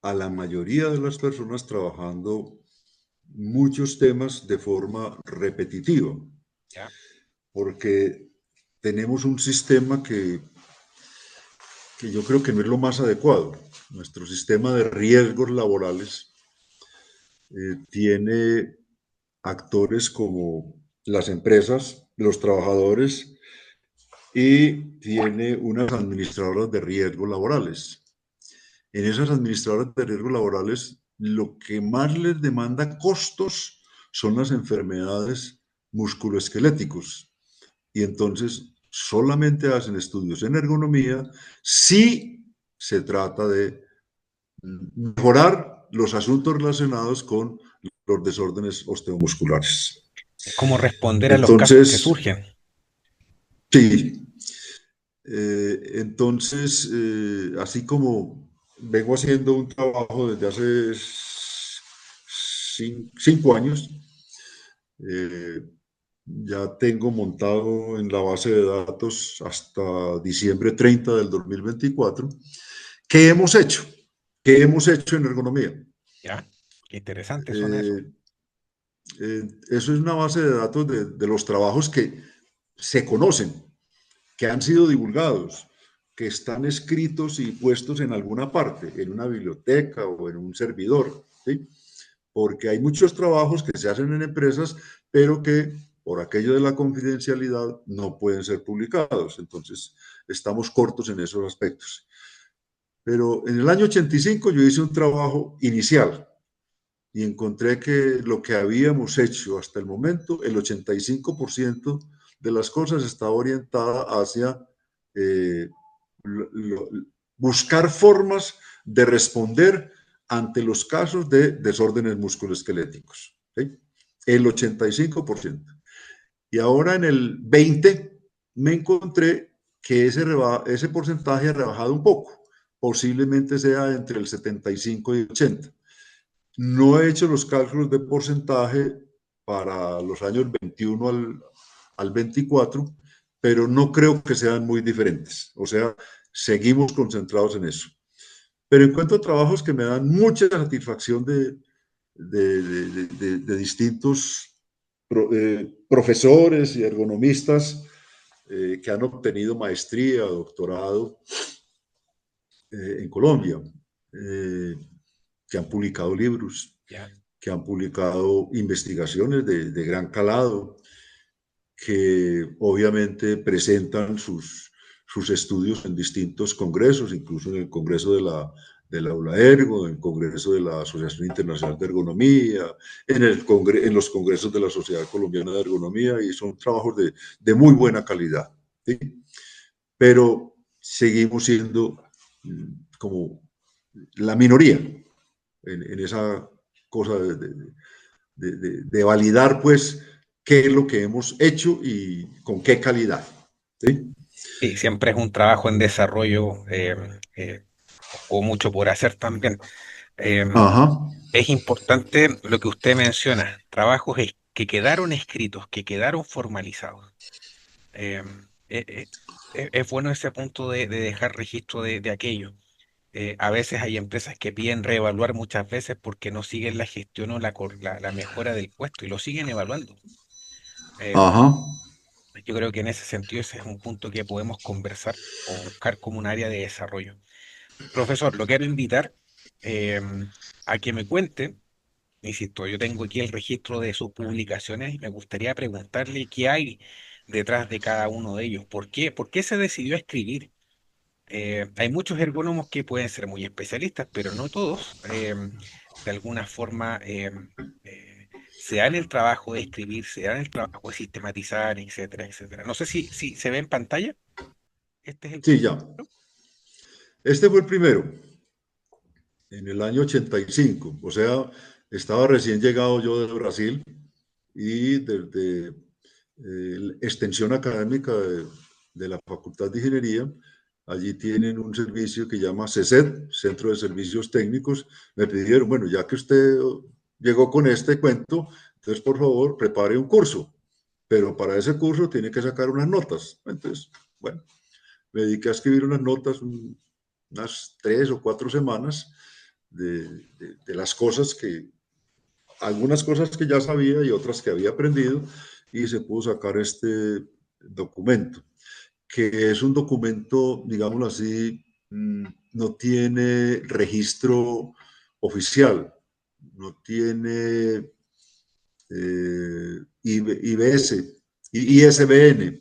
a la mayoría de las personas trabajando muchos temas de forma repetitiva, ¿Ya? porque tenemos un sistema que yo creo que no es lo más adecuado. Nuestro sistema de riesgos laborales tiene actores como las empresas, los trabajadores y tiene unas administradoras de riesgos laborales. En esas administradoras de riesgos laborales, lo que más les demanda costos son las enfermedades musculoesqueléticos. Y entonces solamente hacen estudios en ergonomía si se trata de mejorar los asuntos relacionados con los desórdenes osteomusculares. ¿Cómo responder a los casos que Entonces, surgen? sí, así como vengo haciendo un trabajo desde hace 5 años, eh, Ya tengo montado en la base de datos hasta diciembre 30 del 2024. ¿Qué hemos hecho? ¿Qué hemos hecho en ergonomía? ¿Ya? Qué interesante suena eso. Eh, Eso es una base de datos de los trabajos que se conocen, que han sido divulgados, que están escritos y puestos en alguna parte, en una biblioteca o en un servidor, ¿sí? Porque hay muchos trabajos que se hacen en empresas, pero que por aquello de la confidencialidad no pueden ser publicados. Entonces, estamos cortos en esos aspectos. Pero en el año 85 yo hice un trabajo inicial y encontré que lo que habíamos hecho hasta el momento, el 85% de las cosas estaba orientada hacia eh, lo, lo, buscar formas de responder ante los casos de desórdenes musculoesqueléticos. ¿Sí? El 85%. Y ahora en el 20 me encontré que ese porcentaje ha rebajado un poco. Posiblemente sea entre el 75 y 80. No he hecho los cálculos de porcentaje para los años 21 al 24, pero no creo que sean muy diferentes. O sea, seguimos concentrados en eso. Pero encuentro trabajos que me dan mucha satisfacción de distintos profesores y ergonomistas que han obtenido maestría, doctorado en Colombia, eh, que han publicado libros, ¿Ya? que han publicado investigaciones de gran calado, que obviamente presentan sus estudios en distintos congresos, incluso en el Congreso de la ULAERGO, en el Congreso de la Asociación Internacional de Ergonomía, en los congresos de la Sociedad Colombiana de Ergonomía, y son trabajos de muy buena calidad. ¿Sí? Pero seguimos siendo como la minoría en esa cosa de validar, pues, qué es lo que hemos hecho y con qué calidad. ¿Sí? Sí, siempre es un trabajo en desarrollo, o mucho por hacer también. Eh, Ajá, es importante lo que usted menciona, trabajos que quedaron escritos, que quedaron formalizados. Eh, eh, eh, es bueno ese punto de dejar registro de aquello. A veces hay empresas que piden reevaluar muchas veces porque no siguen la gestión o la mejora del puesto y lo siguen evaluando. Eh, ajá. yo creo que en ese sentido ese es un punto que podemos conversar o buscar como un área de desarrollo. Profesor, lo quiero invitar eh, a que me cuente, insisto, yo tengo aquí el registro de sus publicaciones y me gustaría preguntarle qué hay detrás de cada uno de ellos. Por qué se decidió a escribir? Hay muchos ergónomos que pueden ser muy especialistas, pero no todos, de alguna forma, se dan el trabajo de escribir, se dan el trabajo de sistematizar, etcétera, etcétera. No sé si se ve en pantalla. Este es el Sí, primer. ya. Este fue el primero, en el año 85. O sea, estaba recién llegado yo de Brasil y desde extensión académica de la Facultad de Ingeniería. Allí tienen un servicio que llama CESET, Centro de Servicios Técnicos. Me pidieron, bueno, ya que usted llegó con este cuento, entonces por favor prepare un curso, pero para ese curso tiene que sacar unas notas. Entonces, bueno, me dediqué a escribir unas notas, unas 3 o 4 semanas de las cosas que, algunas cosas que ya sabía y otras que había aprendido, y se pudo sacar este documento, que es un documento, digámoslo así, no tiene registro oficial, no tiene IBS, ISBN.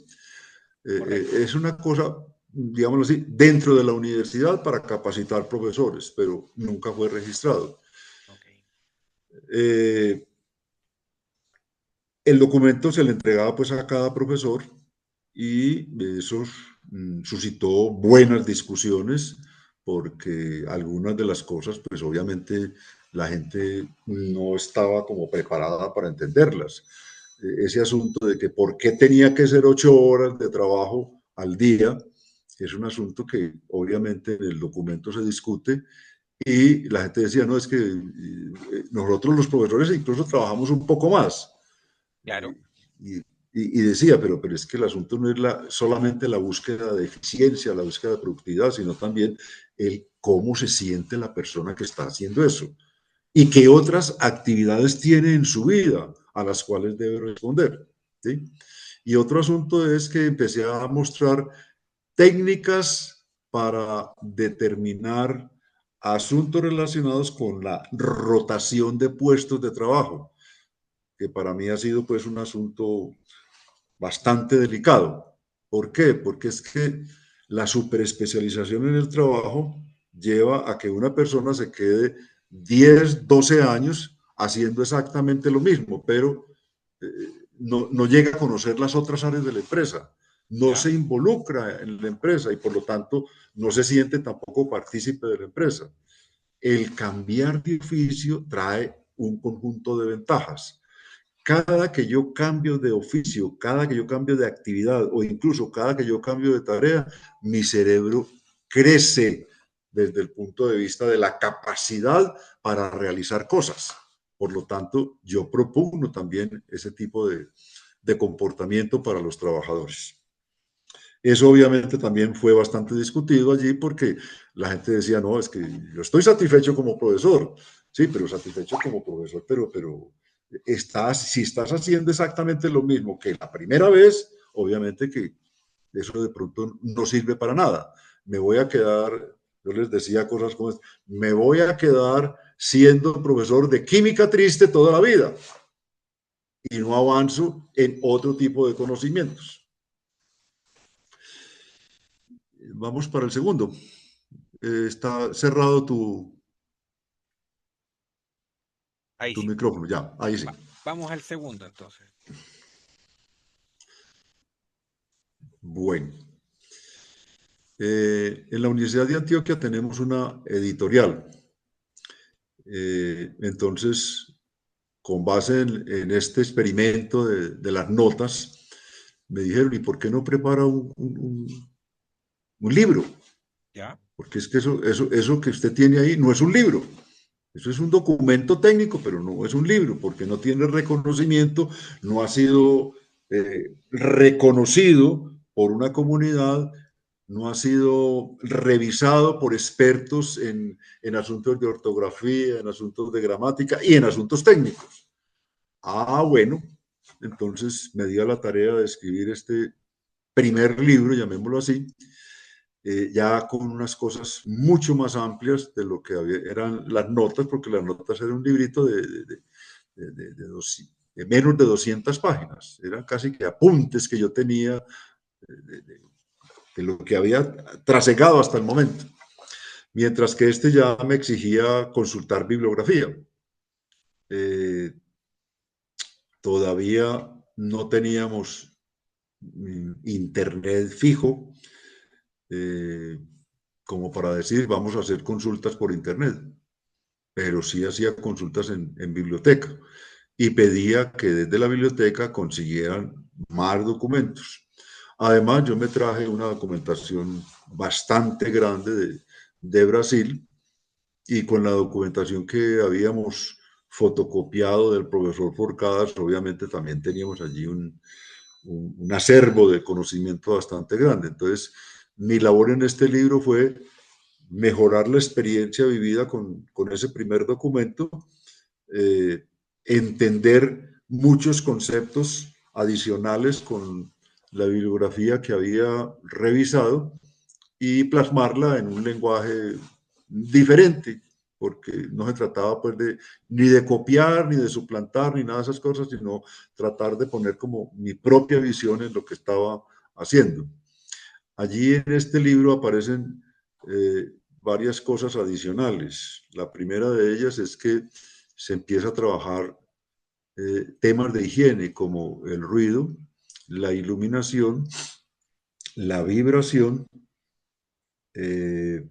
Correcto. Es una cosa, digámoslo así, dentro de la universidad para capacitar profesores, pero nunca fue registrado. Ok. Eh, el documento se le entregaba pues a cada profesor y eso suscitó buenas discusiones porque algunas de las cosas pues obviamente la gente no estaba como preparada para entenderlas. Ese asunto de que por qué tenía que ser 8 horas de trabajo al día es un asunto que obviamente en el documento se discute y la gente decía, no, es que nosotros los profesores incluso trabajamos un poco más. Claro. y decía, pero es que el asunto no es solamente la búsqueda de eficiencia, la búsqueda de productividad, sino también el cómo se siente la persona que está haciendo eso y qué otras actividades tiene en su vida a las cuales debe responder. ¿Sí? Y otro asunto es que empecé a mostrar técnicas para determinar asuntos relacionados con la rotación de puestos de trabajo, que para mí ha sido pues un asunto bastante delicado. ¿Por qué? Porque es que la superespecialización en el trabajo lleva a que una persona se quede 10, 12 años haciendo exactamente lo mismo, pero eh, no llega a conocer las otras áreas de la empresa, no ¿Ya? se involucra en la empresa y por lo tanto no se siente tampoco partícipe de la empresa. El cambiar de oficio trae un conjunto de ventajas. Cada que yo cambio de oficio, cada que yo cambio de actividad o incluso cada que yo cambio de tarea, mi cerebro crece desde el punto de vista de la capacidad para realizar cosas. Por lo tanto, yo propongo también ese tipo de comportamiento para los trabajadores. Eso obviamente también fue bastante discutido allí porque la gente decía, no, es que yo estoy satisfecho como profesor. Sí, pero satisfecho como profesor, pero si estás haciendo exactamente lo mismo que la primera vez, obviamente que eso de pronto no sirve para nada. Me voy a quedar, yo les decía cosas como, me voy a quedar siendo profesor de química triste toda la vida y no avanzo en otro tipo de conocimientos. Vamos para el segundo. Está cerrado Ahí tu sí. micrófono, ya, ahí sí. Vamos al segundo entonces. Bueno, en la Universidad de Antioquia tenemos una editorial. Entonces, con base en este experimento de las notas, me dijeron, ¿y por qué no prepara un libro? ¿Ya? Porque es que eso que usted tiene ahí no es un libro. Eso es un documento técnico, pero no es un libro, porque no tiene reconocimiento, no ha sido reconocido por una comunidad, no ha sido revisado por expertos en asuntos de ortografía, en asuntos de gramática y en asuntos técnicos. Ah, bueno, entonces me di a la tarea de escribir este primer libro, llamémoslo así, ya con unas cosas mucho más amplias de lo que eran las notas, porque las notas eran un librito de menos de 200 páginas, eran casi que apuntes que yo tenía de lo que había trasegado hasta el momento, mientras que este ya me exigía consultar bibliografía. Eh, Todavía no teníamos internet fijo, eh, como para decir, vamos a hacer consultas por internet, pero sí hacía consultas en biblioteca y pedía que desde la biblioteca consiguieran más documentos. Además, yo me traje una documentación bastante grande de Brasil y con la documentación que habíamos fotocopiado del profesor Forcadas, obviamente también teníamos allí un acervo de conocimiento bastante grande. Entonces, mi labor en este libro fue mejorar la experiencia vivida con ese primer documento, eh, entender muchos conceptos adicionales con la bibliografía que había revisado y plasmarla en un lenguaje diferente, porque no se trataba pues ni de copiar, ni de suplantar, ni nada de esas cosas, sino tratar de poner como mi propia visión en lo que estaba haciendo. Allí en este libro aparecen varias cosas adicionales. La primera de ellas es que se empieza a trabajar temas de higiene como el ruido, la iluminación, la vibración, eh,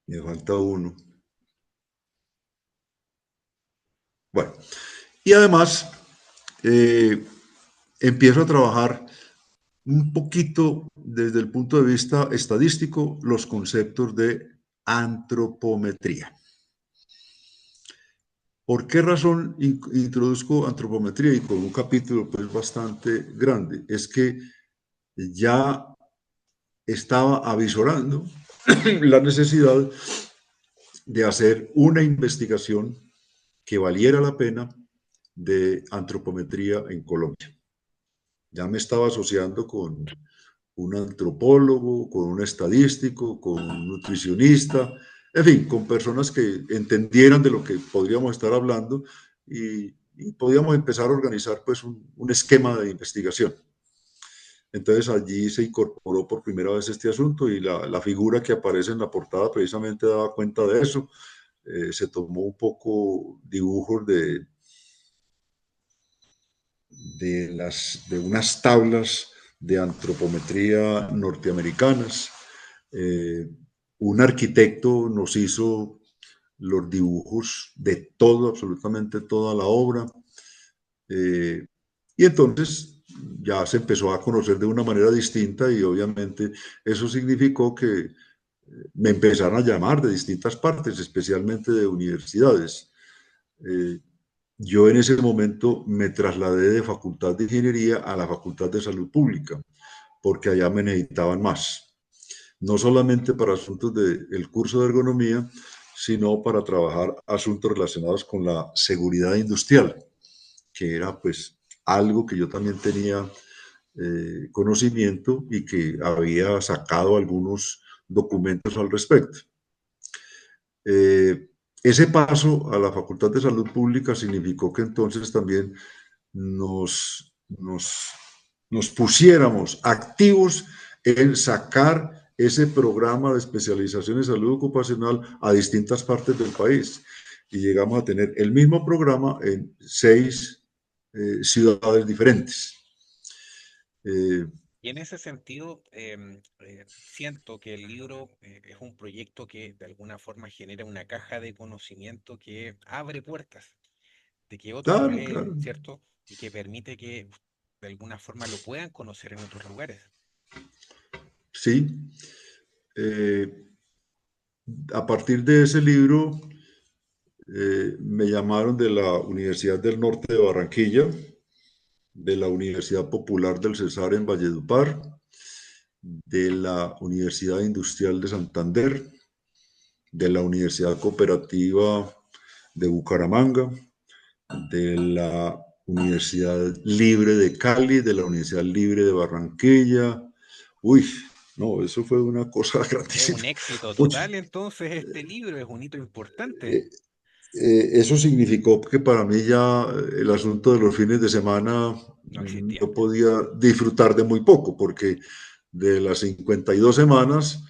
me falta uno. Bueno, y además eh, empiezo a trabajar un poquito desde el punto de vista estadístico los conceptos de antropometría. ¿Por qué razón introduzco antropometría y con un capítulo pues bastante grande? Es que ya estaba avisorando la necesidad de hacer una investigación que valiera la pena de antropometría en Colombia. Ya me estaba asociando con un antropólogo, con un estadístico, con un nutricionista, en fin, con personas que entendieran de lo que podríamos estar hablando y podíamos empezar a organizar pues un esquema de investigación. Entonces allí se incorporó por primera vez este asunto y la figura que aparece en la portada precisamente daba cuenta de eso. Se tomó un poco dibujos de unas tablas de antropometría norteamericanas. Eh, un arquitecto nos hizo los dibujos de todo, absolutamente toda la obra. Eh, y entonces ya se empezó a conocer de una manera distinta y obviamente eso significó que me empezaron a llamar de distintas partes, especialmente de universidades. Eh, yo en ese momento me trasladé de Facultad de Ingeniería a la Facultad de Salud Pública, porque allá me necesitaban más, no solamente para asuntos del curso de ergonomía, sino para trabajar asuntos relacionados con la seguridad industrial, que era pues algo que yo también tenía conocimiento y que había sacado algunos documentos al respecto. Eh, ese paso a la Facultad de Salud Pública significó que entonces también nos pusiéramos activos en sacar ese programa de especialización en salud ocupacional a distintas partes del país. Y llegamos a tener el mismo programa en 6 ciudades diferentes. Y en ese sentido, siento que el libro es un proyecto que de alguna forma genera una caja de conocimiento que abre puertas, de que otros lo Claro, leen, claro, ¿cierto? Y que permite que de alguna forma lo puedan conocer en otros lugares. sí. Eh, a partir de ese libro, me llamaron de la Universidad del Norte de Barranquilla, de la Universidad Popular del Cesar en Valledupar, de la Universidad Industrial de Santander, de la Universidad Cooperativa de Bucaramanga, de la Universidad Libre de Cali, de la Universidad Libre de Barranquilla. Uy, no, eso fue una cosa Es grandísima. un éxito Mucho. total, entonces este libro es un hito importante. Eh, eso significó que para mí ya el asunto de los fines de semana No existía. yo podía disfrutar de muy poco, porque de las 52 semanas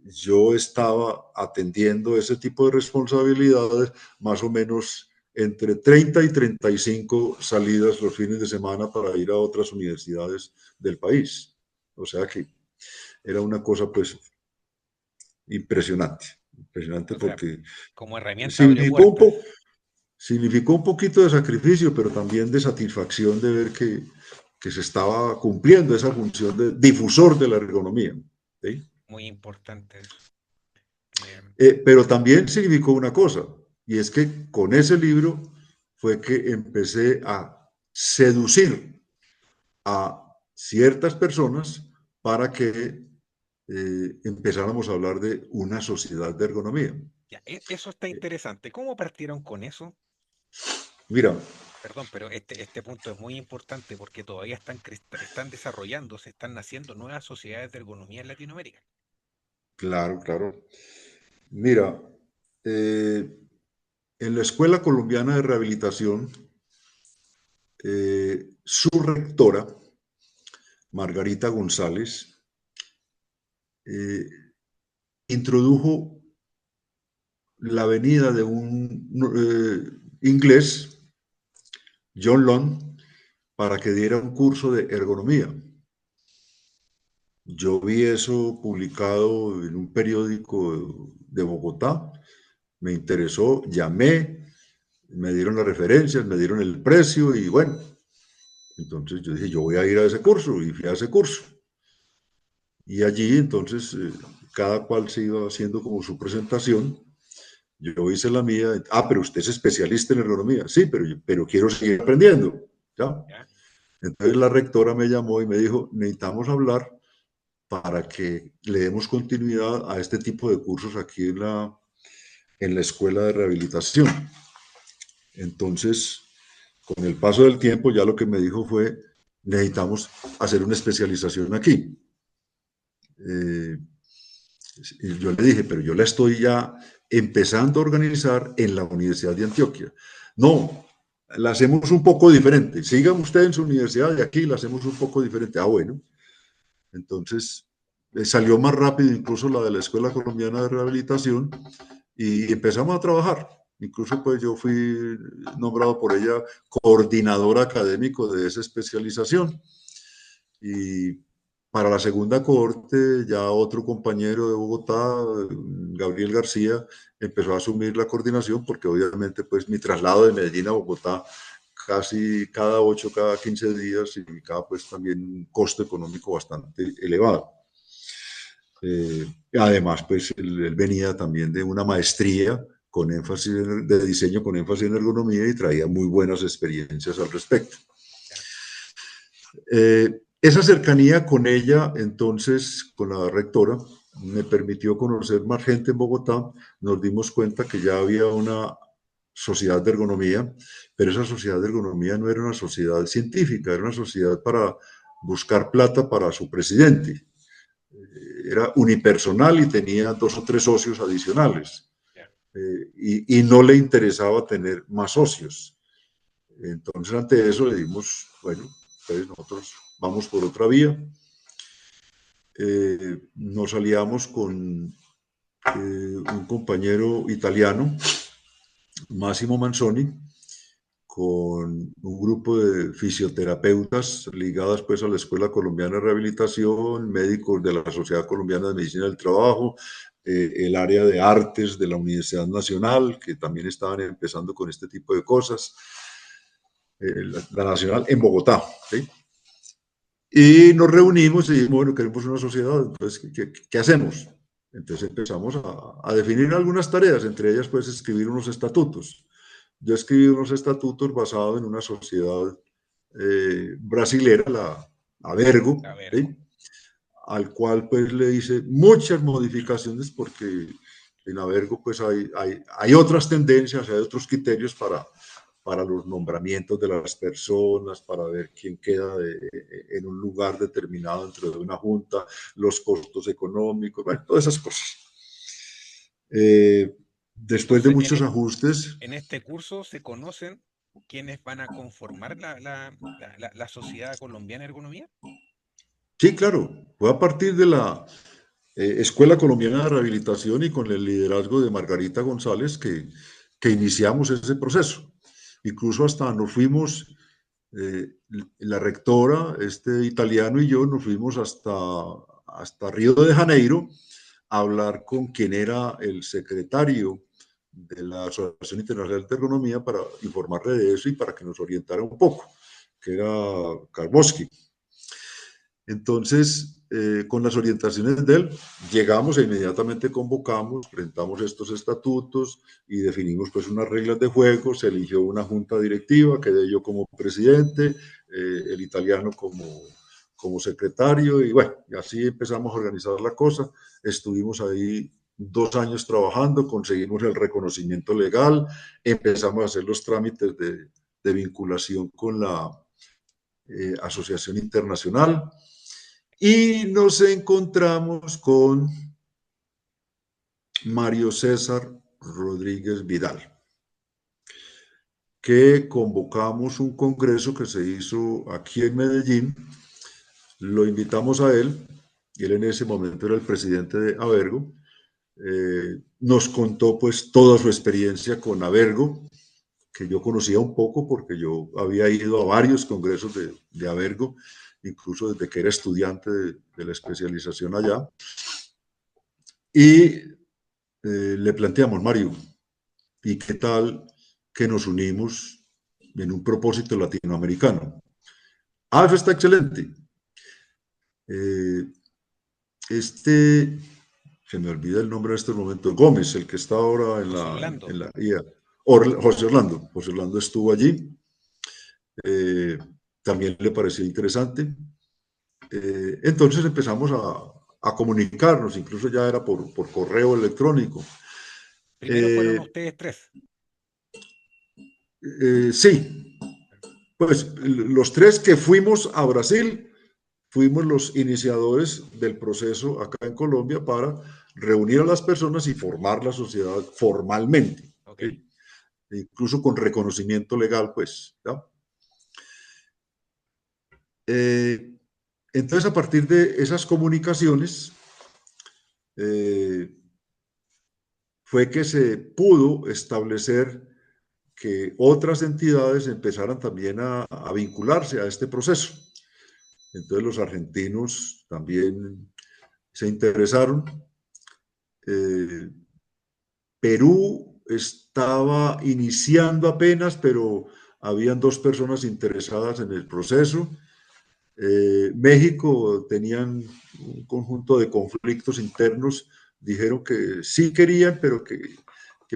yo estaba atendiendo ese tipo de responsabilidades, más o menos entre 30 y 35 salidas los fines de semana para ir a otras universidades del país. O sea que era una cosa pues impresionante, impresionante O sea, porque como herramienta abrió significó un puertas. poco significó un poquito de sacrificio, pero también de satisfacción de ver que se estaba cumpliendo esa función de difusor de la ergonomía. ¿Sí? Muy importante eso. Pero también significó una cosa, y es que con ese libro fue que empecé a seducir a ciertas personas para que empezáramos a hablar de una sociedad de ergonomía. Ya, eso está interesante. ¿Cómo partieron con eso? Mira, Perdón, pero este punto es muy importante porque todavía están desarrollándose, están naciendo nuevas sociedades de ergonomía en Latinoamérica. claro, claro. Mira, eh, en la Escuela Colombiana de Rehabilitación, su rectora, Margarita González, eh, introdujo la venida de un inglés, John Long, para que diera un curso de ergonomía. Yo vi eso publicado en un periódico de Bogotá, me interesó, llamé, me dieron las referencias, me dieron el precio y bueno, entonces yo dije, yo voy a ir a ese curso y fui a ese curso. Y allí entonces cada cual se iba haciendo como su presentación Yo hice la mía. Pero usted es especialista en ergonomía. Sí, pero quiero seguir aprendiendo. ¿Ya? ¿Ya? Entonces la rectora me llamó y me dijo, necesitamos hablar para que le demos continuidad a este tipo de cursos aquí en la escuela de rehabilitación. Entonces, con el paso del tiempo, ya lo que me dijo fue, necesitamos hacer una especialización aquí. Y yo le dije, pero yo la estoy ya empezando a organizar en la Universidad de Antioquia. No, la hacemos un poco diferente. Sigan ustedes en su universidad y aquí la hacemos un poco diferente. Bueno, entonces salió más rápido incluso la de la Escuela Colombiana de Rehabilitación y empezamos a trabajar. Incluso pues yo fui nombrado por ella coordinador académico de esa especialización. Y para la segunda cohorte, ya otro compañero de Bogotá, Gabriel García, empezó a asumir la coordinación porque obviamente pues mi traslado de Medellín a Bogotá casi cada 8, cada 15 días significaba pues también un costo económico bastante elevado. Además, pues él venía también de una maestría con énfasis de diseño, con énfasis en ergonomía y traía muy buenas experiencias al respecto. ¿Ya? Esa cercanía con ella, entonces, con la rectora, me permitió conocer más gente en Bogotá. Nos dimos cuenta que ya había una sociedad de ergonomía, pero esa sociedad de ergonomía no era una sociedad científica, era una sociedad para buscar plata para su presidente. Era unipersonal y tenía 2 o 3 socios adicionales. ¿Ya? Y no le interesaba tener más socios. Entonces, ante eso le dimos, bueno, pues nosotros vamos por otra vía. Nos aliamos con un compañero italiano, Massimo Manzoni, con un grupo de fisioterapeutas ligadas pues a la Escuela Colombiana de Rehabilitación, médicos de la Sociedad Colombiana de Medicina del Trabajo, el área de artes de la Universidad Nacional, que también estaban empezando con este tipo de cosas, la Nacional en Bogotá, ¿sí? Y nos reunimos y dijimos, bueno, queremos una sociedad, entonces, ¿qué hacemos? Entonces empezamos a definir algunas tareas, entre ellas, pues, escribir unos estatutos. Yo escribí unos estatutos basados en una sociedad brasilera, la Avergo, A ver, ¿sí? Al cual, pues, le hice muchas modificaciones porque en Avergo, pues, hay otras tendencias, hay otros criterios para los nombramientos de las personas, para ver quién queda en un lugar determinado dentro de una junta, los costos económicos, bueno, todas esas cosas. Después de entonces muchos ajustes, en este curso se conocen quiénes van a conformar la Sociedad Colombiana de Ergonomía. sí, claro, fue a partir de la Escuela Colombiana de Rehabilitación y con el liderazgo de Margarita González que iniciamos ese proceso. Incluso hasta nos fuimos, la rectora, este italiano y yo, nos fuimos hasta Río de Janeiro a hablar con quien era el secretario de la Asociación Internacional de Ergonomía para informarle de eso y para que nos orientara un poco, que era Karboski. Entonces, con las orientaciones de él, llegamos e inmediatamente convocamos, presentamos estos estatutos y definimos pues unas reglas de juego, se eligió una junta directiva, quedé yo como presidente, el italiano como secretario y bueno, y así empezamos a organizar la cosa. Estuvimos ahí 2 años trabajando, conseguimos el reconocimiento legal, empezamos a hacer los trámites de vinculación con la Asociación Internacional y nos encontramos con Mario César Rodríguez Vidal, que convocamos un congreso que se hizo aquí en Medellín, lo invitamos a él, y él en ese momento era el presidente de Avergo, nos contó pues toda su experiencia con Avergo, que yo conocía un poco porque yo había ido a varios congresos de Avergo, incluso desde que era estudiante de la especialización allá. Y le planteamos, Mario, ¿y qué tal que nos unimos en un propósito latinoamericano? Eso está excelente. Este se me olvida el nombre en este momento, Gómez, el que está ahora en José la, Orlando. en la IA. José Orlando estuvo allí, eh, también le pareció interesante. Entonces empezamos a comunicarnos, incluso ya era por correo electrónico. Primero fueron Eh, ustedes tres. sí, pues los tres que fuimos a Brasil, fuimos los iniciadores del proceso acá en Colombia para reunir a las personas y formar la sociedad formalmente, Ok. ¿sí? Incluso con reconocimiento legal, pues, ¿ya? Entonces, a partir de esas comunicaciones, eh, fue que se pudo establecer que otras entidades empezaran también a vincularse a este proceso. Entonces los argentinos también se interesaron. Eh, Perú estaba iniciando apenas, pero habían dos personas interesadas en el proceso. México tenían un conjunto de conflictos internos, dijeron que sí querían, pero que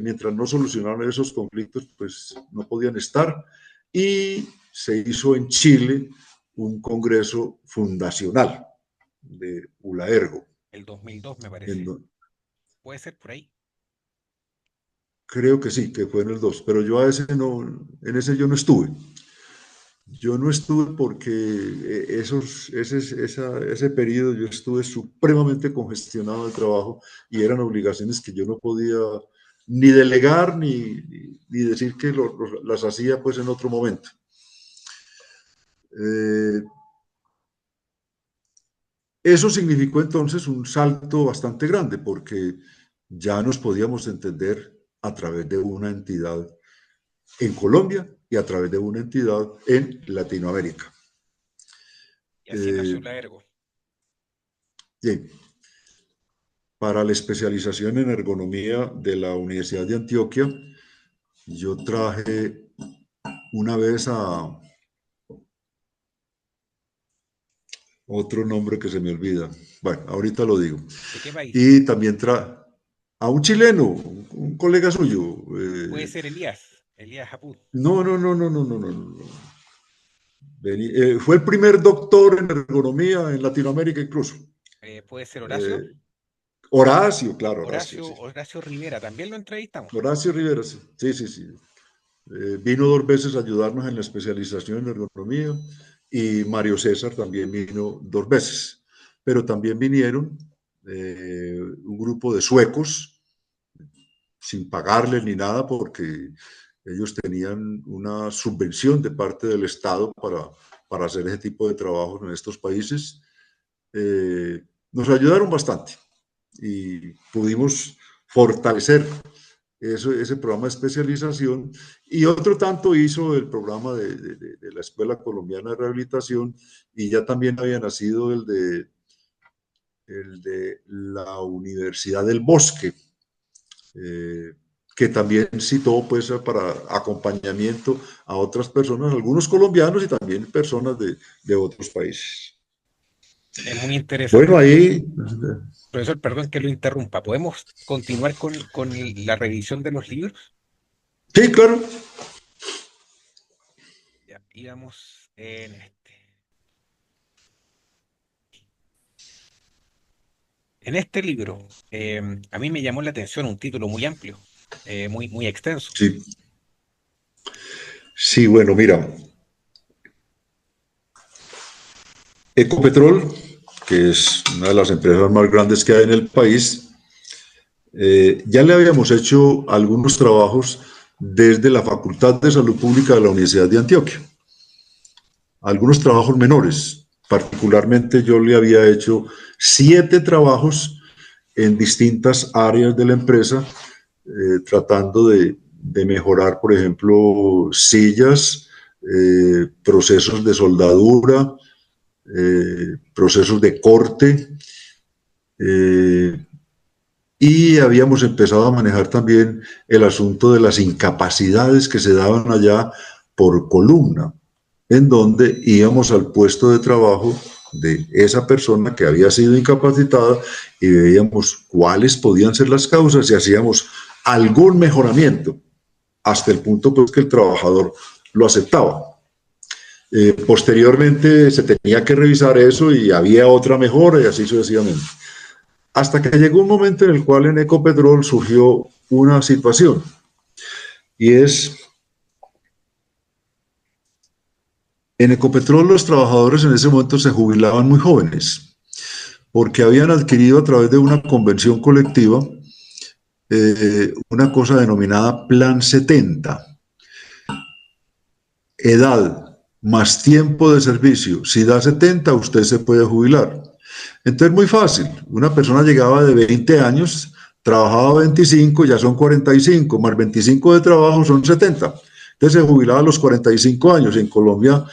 mientras no solucionaran esos conflictos, pues no podían estar. Y se hizo en Chile un congreso fundacional de ULAERGO. El 2002 me En, parece. Puede ser por ahí. creo que sí, que fue en el 2, pero yo a ese no, en ese yo no estuve. Yo no estuve porque ese periodo yo estuve supremamente congestionado de trabajo y eran obligaciones que yo no podía ni delegar ni decir que las hacía pues en otro momento. Eh, Eso significó entonces un salto bastante grande porque ya nos podíamos entender a través de una entidad en Colombia y a través de una entidad en Latinoamérica. Y así nació Eh, la Ergo. Bien, para la especialización en ergonomía de la Universidad de Antioquia, yo traje una vez a otro nombre que se me olvida. Bueno, ahorita lo digo. ¿De qué país? Y también traje a un chileno, un colega suyo. Puede ser Elías. Elías Japut. No, no, no, no, no, no, no, no. Fue el primer doctor en ergonomía en Latinoamérica incluso. Puede ser Horacio. Eh, Horacio, claro, Horacio, Horacio, sí. Horacio Rivera. También lo entrevistamos. Horacio Rivera, sí, sí, sí. Sí. Vino dos veces a ayudarnos en la especialización en ergonomía y Mario César también vino dos veces. Pero también vinieron un grupo de suecos sin pagarles ni nada porque ellos tenían una subvención de parte del Estado para hacer ese tipo de trabajos en estos países. Nos ayudaron bastante y pudimos fortalecer ese programa de especialización y otro tanto hizo el programa de la Escuela Colombiana de Rehabilitación y ya también había nacido el de la Universidad del Bosque, eh, que también citó pues para acompañamiento a otras personas, algunos colombianos y también personas de otros países. Es muy interesante Bueno, lo que... ahí, Profesor, perdón que lo interrumpa. ¿Podemos continuar con la revisión de los libros? sí, claro. Ya, íbamos en este. En este libro, a mí me llamó la atención un título muy amplio, muy extenso. Sí, sí, bueno, mira, Ecopetrol, que es una de las empresas más grandes que hay en el país, ya le habíamos hecho algunos trabajos desde la Facultad de Salud Pública de la Universidad de Antioquia, algunos trabajos menores. Particularmente yo le había hecho 7 trabajos en distintas áreas de la empresa, tratando de mejorar, por ejemplo, sillas, procesos de soldadura, procesos de corte, eh, y habíamos empezado a manejar también el asunto de las incapacidades que se daban allá por columna, en donde íbamos al puesto de trabajo de esa persona que había sido incapacitada y veíamos cuáles podían ser las causas y hacíamos algún mejoramiento hasta el punto pues, que el trabajador lo aceptaba. Posteriormente se tenía que revisar eso y había otra mejora y así sucesivamente. Hasta que llegó un momento en el cual en Ecopetrol surgió una situación y es, en Ecopetrol los trabajadores en ese momento se jubilaban muy jóvenes porque habían adquirido a través de una convención colectiva una cosa denominada Plan 70, edad más tiempo de servicio. Si da 70, usted se puede jubilar. Entonces, muy fácil. Una persona llegaba de 20 años, trabajaba 25, ya son 45, más 25 de trabajo son 70. Entonces, se jubilaba a los 45 años. En Colombia,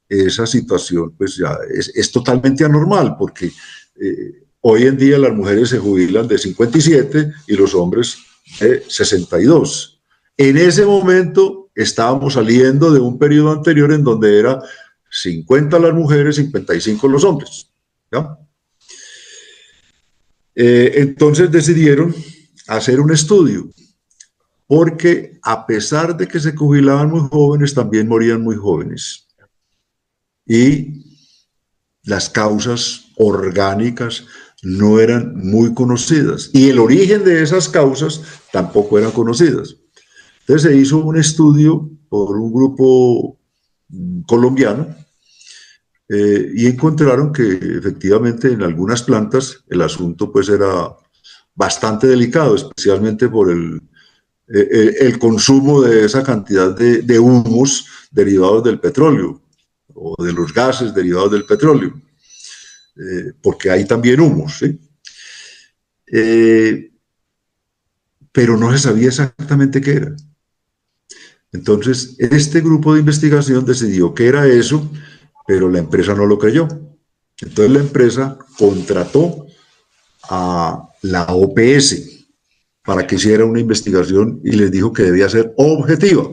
esa situación pues ya es totalmente anormal, porque hoy en día las mujeres se jubilan de 57 y los hombres de 62. En ese momento estábamos saliendo de un periodo anterior en donde era 50 las mujeres, 55 los hombres, ¿ya? Entonces decidieron hacer un estudio, porque a pesar de que se jubilaban muy jóvenes, también morían muy jóvenes. Y las causas orgánicas no eran muy conocidas. Y el origen de esas causas tampoco eran conocidas. Entonces se hizo un estudio por un grupo colombiano y encontraron que efectivamente en algunas plantas el asunto pues era bastante delicado, especialmente por el consumo de esa cantidad de humos derivados del petróleo o de los gases derivados del petróleo, porque hay también humos, ¿sí? Pero no se sabía exactamente qué era. Entonces, este grupo de investigación decidió que era eso, pero la empresa no lo creyó. Entonces, la empresa contrató a la OPS para que hiciera una investigación y les dijo que debía ser objetiva,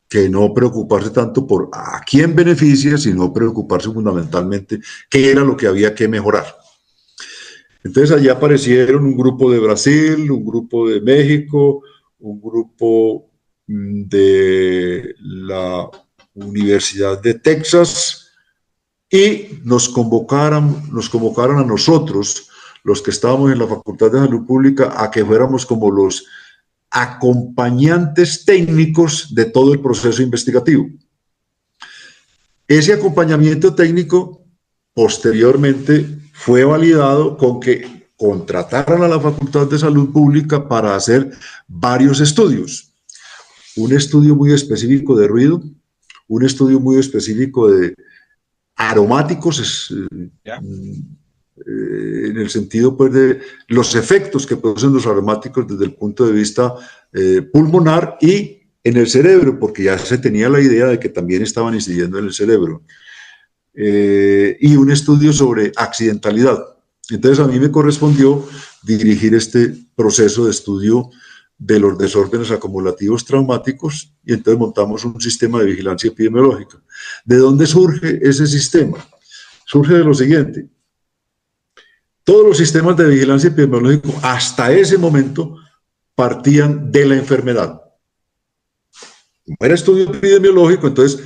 que no preocuparse tanto por a quién beneficia, sino preocuparse fundamentalmente qué era lo que había que mejorar. Entonces, allí aparecieron un grupo de Brasil, un grupo de México, un grupo de la Universidad de Texas y nos convocaron a nosotros, los que estábamos en la Facultad de Salud Pública, a que fuéramos como los acompañantes técnicos de todo el proceso investigativo. Ese acompañamiento técnico posteriormente fue validado con que contrataran a la Facultad de Salud Pública para hacer varios estudios. Un estudio muy específico de ruido, un estudio muy específico de aromáticos, en el sentido pues, de los efectos que producen los aromáticos desde el punto de vista pulmonar y en el cerebro, porque ya se tenía la idea de que también estaban incidiendo en el cerebro. Y un estudio sobre accidentalidad. Entonces a mí me correspondió dirigir este proceso de estudio de los desórdenes acumulativos traumáticos y entonces montamos un sistema de vigilancia epidemiológica. ¿De dónde surge ese sistema? Surge de lo siguiente. Todos los sistemas de vigilancia epidemiológica hasta ese momento partían de la enfermedad. Como era estudio epidemiológico, entonces,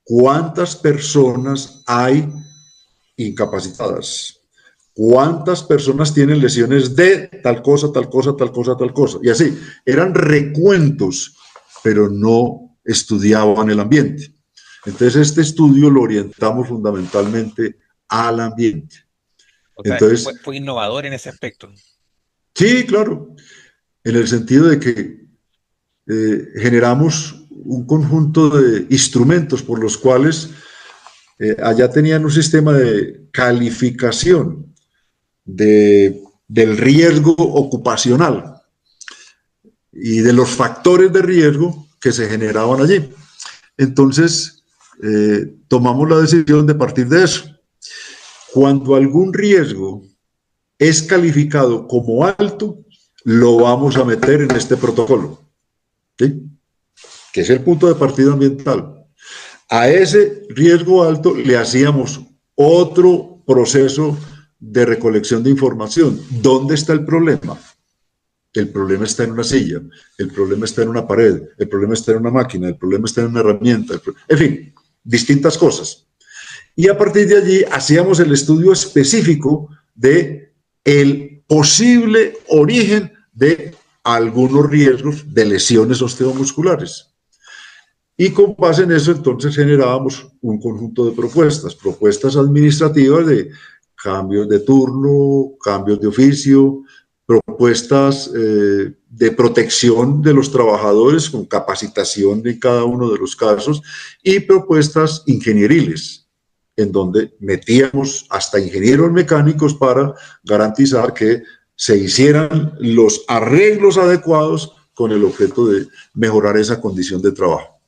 ¿cuántas personas hay incapacitadas? ¿Cuántas personas tienen lesiones de tal cosa, tal cosa, tal cosa, tal cosa? Y así, eran recuentos, pero no estudiaban el ambiente. Entonces, este estudio lo orientamos fundamentalmente al ambiente. O sea, Entonces, fue innovador en ese aspecto. sí, claro, en el sentido de que generamos un conjunto de instrumentos por los cuales allá tenían un sistema de calificación del riesgo ocupacional y de los factores de riesgo que se generaban allí. Entonces, tomamos la decisión de partir de eso. Cuando algún riesgo es calificado como alto, lo vamos a meter en este protocolo, ¿sí? Que es el punto de partida ambiental. A ese riesgo alto le hacíamos otro proceso de recolección de información. ¿Dónde está el problema? El problema está en una silla, el problema está en una pared, el problema está en una máquina, el problema está en una herramienta, en fin, distintas cosas. Y a partir de allí hacíamos el estudio específico de el posible origen de algunos riesgos de lesiones osteomusculares. Y con base en eso, entonces generábamos un conjunto de propuestas administrativas de cambios de turno, cambios de oficio, propuestas de protección de los trabajadores con capacitación en cada uno de los casos y propuestas ingenieriles, en donde metíamos hasta ingenieros mecánicos para garantizar que se hicieran los arreglos adecuados con el objeto de mejorar esa condición de trabajo.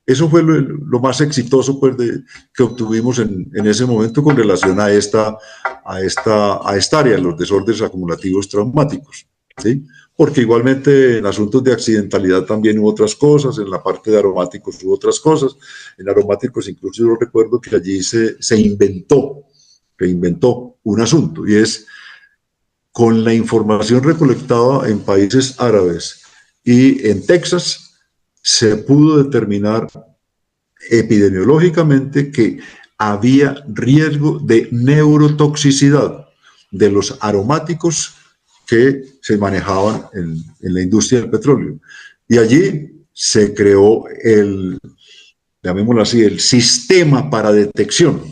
Eso fue lo más exitoso pues, que obtuvimos en ese momento con relación a esta área, los desórdenes acumulativos traumáticos, ¿sí? Porque igualmente en asuntos de accidentalidad también hubo otras cosas, en la parte de aromáticos hubo otras cosas, en aromáticos incluso yo recuerdo que allí se inventó un asunto, y es con la información recolectada en países árabes y en Texas, se pudo determinar epidemiológicamente que había riesgo de neurotoxicidad de los aromáticos que se manejaban en la industria del petróleo. Y allí se creó llamémoslo así, el sistema para detección,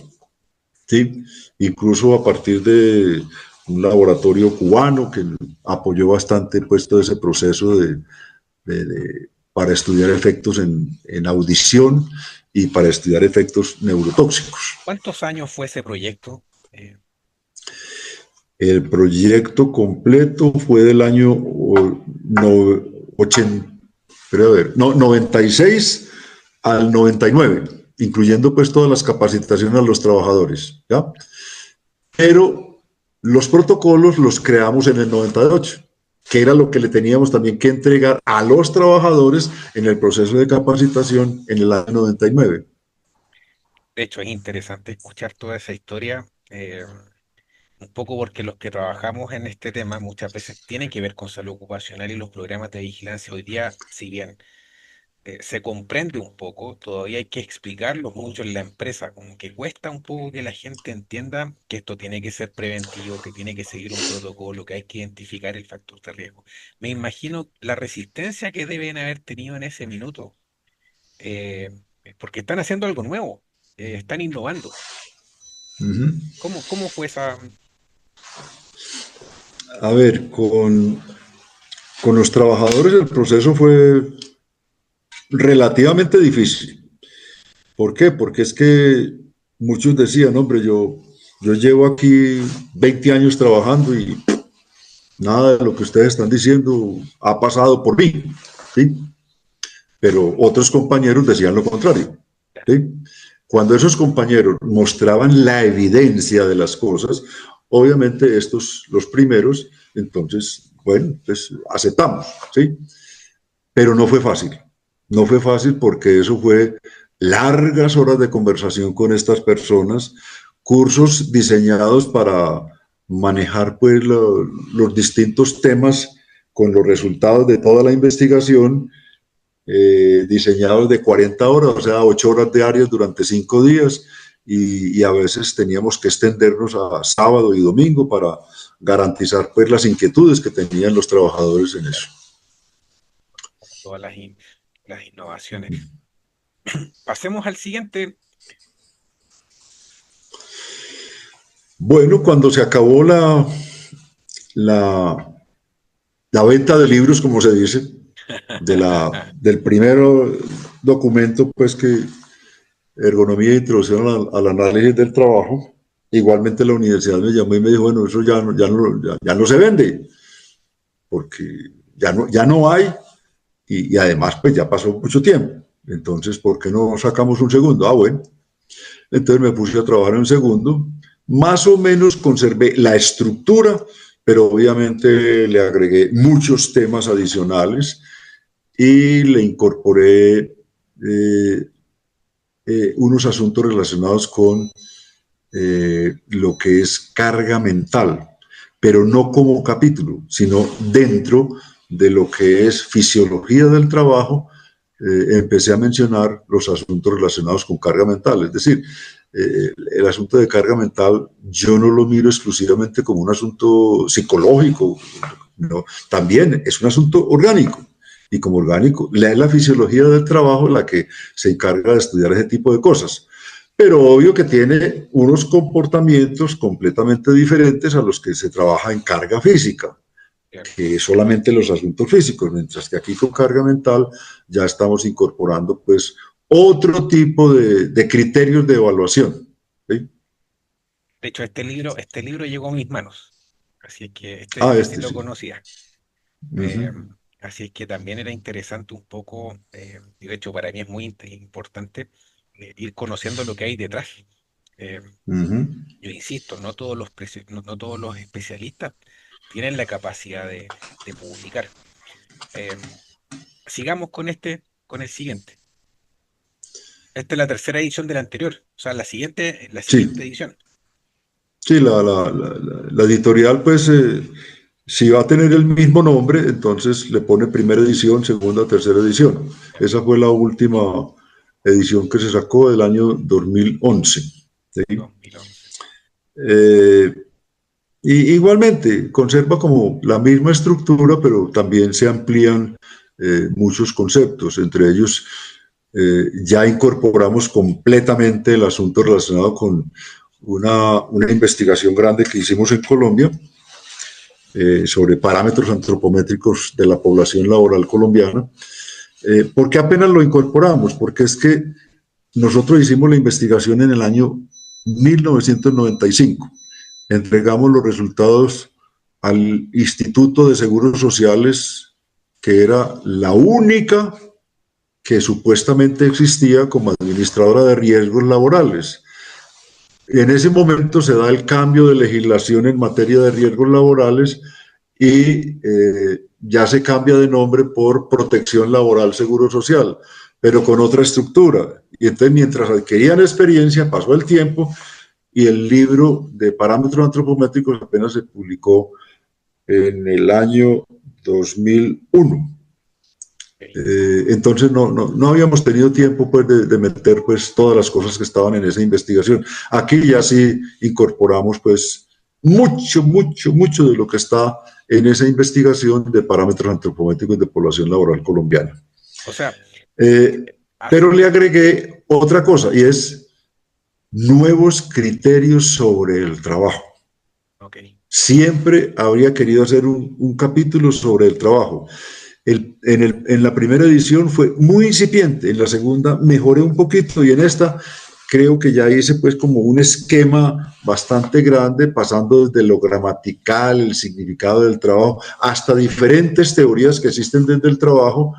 ¿sí? Incluso a partir de un laboratorio cubano que apoyó bastante pues, todo ese proceso para estudiar efectos en audición y para estudiar efectos neurotóxicos. ¿Cuántos años fue ese proyecto? El proyecto completo fue del año 96 al 99, incluyendo pues todas las capacitaciones a los trabajadores, ¿ya? Pero los protocolos los creamos en el 98, que era lo que le teníamos también que entregar a los trabajadores en el proceso de capacitación en el año 99. De hecho, es interesante escuchar toda esa historia, un poco porque los que trabajamos en este tema muchas veces tienen que ver con salud ocupacional y los programas de vigilancia hoy día, si bien se comprende un poco, todavía hay que explicarlo mucho en la empresa, como que cuesta un poco que la gente entienda que esto tiene que ser preventivo, que tiene que seguir un protocolo, que hay que identificar el factor de riesgo. Me imagino la resistencia que deben haber tenido en ese minuto, eh, porque están haciendo algo nuevo, están innovando. ¿Cómo fue esa? A ver, con los trabajadores el proceso fue relativamente difícil. ¿Por qué? Porque es que muchos decían, hombre, yo llevo aquí 20 años trabajando y nada de lo que ustedes están diciendo ha pasado por mí, ¿sí? Pero otros compañeros decían lo contrario, ¿sí? Cuando esos compañeros mostraban la evidencia de las cosas, obviamente estos, los primeros, entonces, bueno, pues aceptamos, ¿sí? Pero no fue fácil porque eso fue largas horas de conversación con estas personas, cursos diseñados para manejar pues los distintos temas con los resultados de toda la investigación, diseñados de 40 horas, o sea, 8 horas diarias durante 5 días, y a veces teníamos que extendernos a sábado y domingo para garantizar pues las inquietudes que tenían los trabajadores en eso. Todas las innovaciones. Pasemos al siguiente. Bueno, cuando se acabó la venta de libros, como se dice, del primer documento, pues que ergonomía e introducción al análisis del trabajo, igualmente la universidad me llamó y me dijo, bueno, eso ya no se vende, porque ya no hay, y además pues ya pasó mucho tiempo. Entonces, ¿por qué no sacamos un segundo? Ah, bueno. Entonces me puse a trabajar en un segundo. Más o menos conservé la estructura, pero obviamente le agregué muchos temas adicionales y le incorporé unos asuntos relacionados con lo que es carga mental, pero no como capítulo, sino dentro de lo que es fisiología del trabajo. Empecé a mencionar los asuntos relacionados con carga mental, es decir, el asunto de carga mental yo no lo miro exclusivamente como un asunto psicológico, no, también es un asunto orgánico, y como orgánico, la fisiología del trabajo la que se encarga de estudiar ese tipo de cosas. Pero obvio que tiene unos comportamientos completamente diferentes a los que se trabaja en carga física, que es solamente los asuntos físicos, mientras que aquí con carga mental ya estamos incorporando pues otro tipo de criterios de evaluación. ¿Sí? De hecho, este libro llegó a mis manos, así es que Ah, este sí este lo sí. conocía. Uh -huh. Así es que también era interesante un poco, y de hecho para mí es muy importante ir conociendo lo que hay detrás. Eh, Uh -huh. yo insisto, no todos los especialistas tienen la capacidad de publicar. Eh, Sigamos con con el siguiente. Esta es la tercera edición de la anterior, o sea, la Sí, siguiente edición. sí, la editorial pues si va a tener el mismo nombre, entonces le pone primera edición, segunda, tercera edición. Ya, Esa fue la última edición que se sacó del año 2011. ¿Sí? 2011. Eh, y igualmente conserva como la misma estructura, pero también se amplían muchos conceptos. Entre ellos, ya incorporamos completamente el asunto relacionado con una investigación grande que hicimos en Colombia sobre parámetros antropométricos de la población laboral colombiana. ¿Por qué apenas lo incorporamos? Porque es que nosotros hicimos la investigación en el año 1995. Entregamos los resultados al Instituto de Seguros Sociales, que era la única que supuestamente existía como administradora de riesgos laborales. En ese momento se da el cambio de legislación en materia de riesgos laborales y ya se cambia de nombre por Protección Laboral Seguro Social, pero con otra estructura. Y entonces, mientras adquirían experiencia, pasó el tiempo y el libro de parámetros antropométricos apenas se publicó en el año 2001. Ok. Entonces no habíamos tenido tiempo pues, de meter pues, todas las cosas que estaban en esa investigación. Aquí ya sí incorporamos pues, mucho de lo que está en esa investigación de parámetros antropométricos de población laboral colombiana. O sea, Eh, pero hace, le agregué otra cosa y es nuevos criterios sobre el trabajo. ok. Siempre habría querido hacer un capítulo sobre el trabajo. En la primera edición fue muy incipiente, en la segunda mejoré un poquito y en esta creo que ya hice pues como un esquema bastante grande, pasando desde lo gramatical, el significado del trabajo, hasta diferentes teorías que existen desde el trabajo,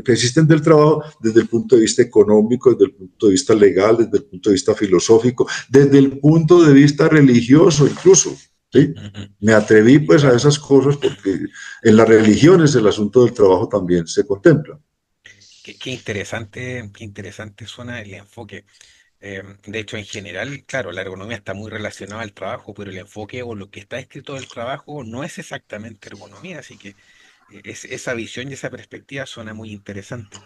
que existen del trabajo desde el punto de vista económico, desde el punto de vista legal, desde el punto de vista filosófico, desde el punto de vista religioso incluso. ¿Sí? Ujú. Me atreví pues a Claro. esas cosas porque en las religiones el asunto del trabajo también se contempla. Qué interesante suena el enfoque. De hecho, en general, claro, la ergonomía está muy relacionada al trabajo, pero el enfoque o lo que está escrito del trabajo no es exactamente ergonomía, así que esa visión y esa perspectiva suena muy interesante.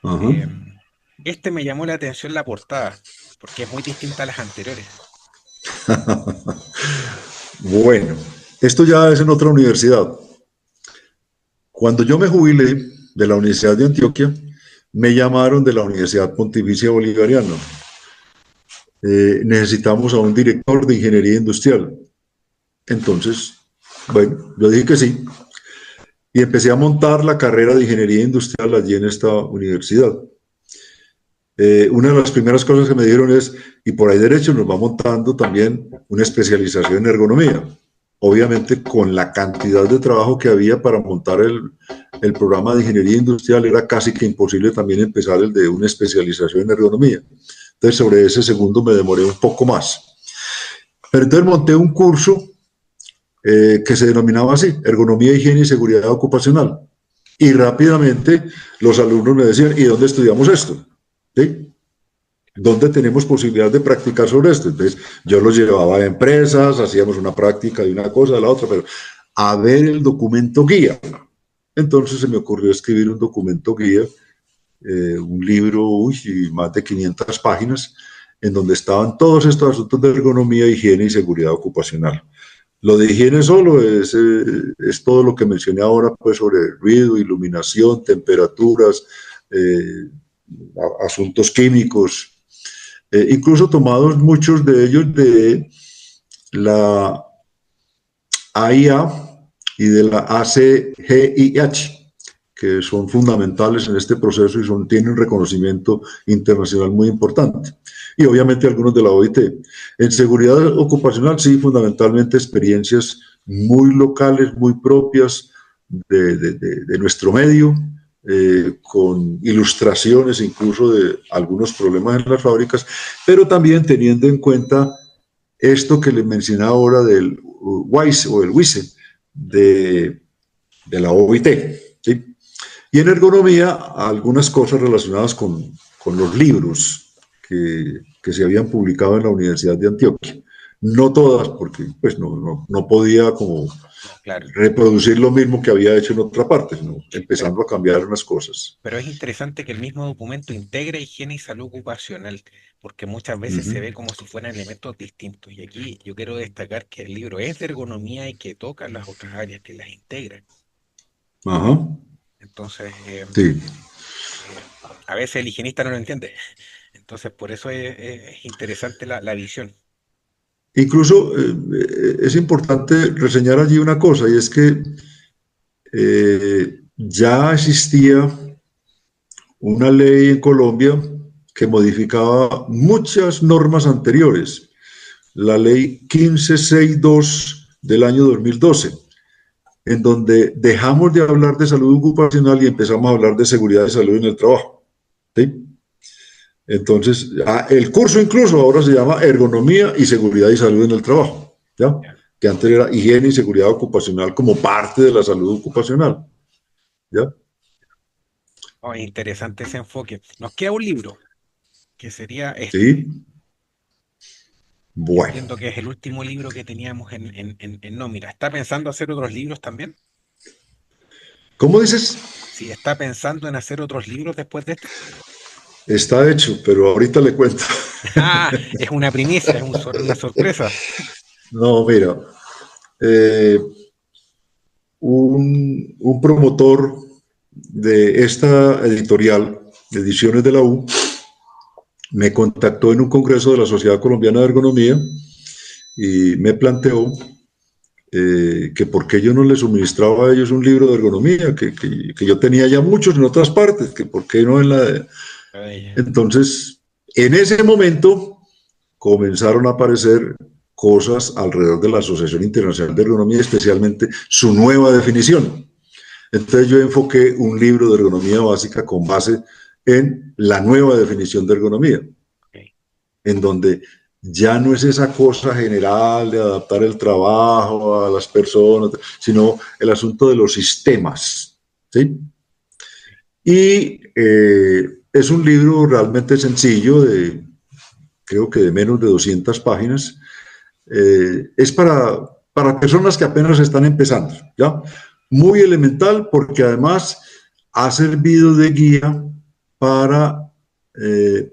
Ajá. Em, este me llamó la atención la portada, porque es muy distinta a las anteriores. Bueno, esto ya es en otra universidad. Cuando yo me jubilé de la Universidad de Antioquia, me llamaron de la Universidad Pontificia Bolivariana. Necesitamos a un director de ingeniería industrial. Entonces, bueno, yo dije que sí y empecé a montar la carrera de ingeniería industrial allí en esta universidad. Una de las primeras cosas que me dieron es, y por ahí derecho nos va montando también una especialización en ergonomía. Obviamente con la cantidad de trabajo que había para montar el programa de ingeniería industrial era casi que imposible también empezar el de una especialización en ergonomía. Entonces sobre ese segundo me demoré un poco más. Pero entonces monté un curso que se denominaba así, Ergonomía, Higiene y Seguridad Ocupacional. Y rápidamente los alumnos me decían, ¿y dónde estudiamos esto? ¿Sí? ¿dónde tenemos posibilidad de practicar sobre esto? Entonces, yo los llevaba a empresas, hacíamos una práctica de una cosa, de la otra, pero a ver el documento guía. Entonces se me ocurrió escribir un documento guía, un libro, más de 500 páginas, en donde estaban todos estos asuntos de ergonomía, higiene y seguridad ocupacional. Lo de higiene solo es todo lo que mencioné ahora, pues sobre ruido, iluminación, temperaturas, eh, asuntos químicos, incluso tomados muchos de ellos de la AIA y de la ACGIH, que son fundamentales en este proceso y tienen un reconocimiento internacional muy importante. Y obviamente algunos de la OIT. En seguridad ocupacional, sí, fundamentalmente experiencias muy locales, muy propias de nuestro medio, con ilustraciones incluso de algunos problemas en las fábricas, pero también teniendo en cuenta esto que les mencionaba ahora del WISE o el WISE de la OIT. ¿Sí? Y en ergonomía, algunas cosas relacionadas con los libros que se habían publicado en la Universidad de Antioquia. No todas, porque pues no podía como No, claro. reproducir lo mismo que había hecho en otra parte, sino Pero, empezando a cambiar unas cosas. pero es interesante que el mismo documento integre higiene y salud ocupacional, porque muchas Uh veces se -huh. ve como si fueran elementos distintos. Y aquí yo quiero destacar que el libro es de ergonomía y que toca las otras áreas, que las integra. Ajá. Entonces, Sí. eh, a veces el higienista no lo entiende. Entonces, por eso es interesante la visión. Incluso es importante reseñar allí una cosa, y es que ya existía una ley en Colombia que modificaba muchas normas anteriores, la ley 1562 del año 2012, en donde dejamos de hablar de salud ocupacional y empezamos a hablar de seguridad y salud en el trabajo. ¿Sí? Entonces, el curso incluso ahora se llama Ergonomía y Seguridad y Salud en el Trabajo, ¿ya? Ya. Que antes era Higiene y Seguridad Ocupacional como parte de la salud ocupacional, ¿ya? Oh, interesante ese enfoque. Nos queda un libro, que sería este. Sí, bueno. Entiendo que es el último libro que teníamos en nómina. ¿Está pensando hacer otros libros también? ¿Cómo dices? Sí, está pensando en hacer otros libros después de este. Está hecho, pero ahorita le cuento. Ah, es una primicia, es una sorpresa. No, mira, eh, un promotor de esta editorial, Ediciones de la U, me contactó en un congreso de la Sociedad Colombiana de Ergonomía y me planteó que por qué yo no les suministraba a ellos un libro de ergonomía, que yo tenía ya muchos en otras partes, que por qué no en la de... Ay, Entonces, en ese momento comenzaron a aparecer cosas alrededor de la Asociación Internacional de Ergonomía, especialmente su nueva definición. Entonces yo enfoqué un libro de ergonomía básica con base en la nueva definición de ergonomía, ok. en donde ya no es esa cosa general de adaptar el trabajo a las personas, sino el asunto de los sistemas. ¿Sí? Y es un libro realmente sencillo, creo que de menos de 200 páginas. Es para personas que apenas están empezando, ¿ya? Muy elemental porque además ha servido de guía para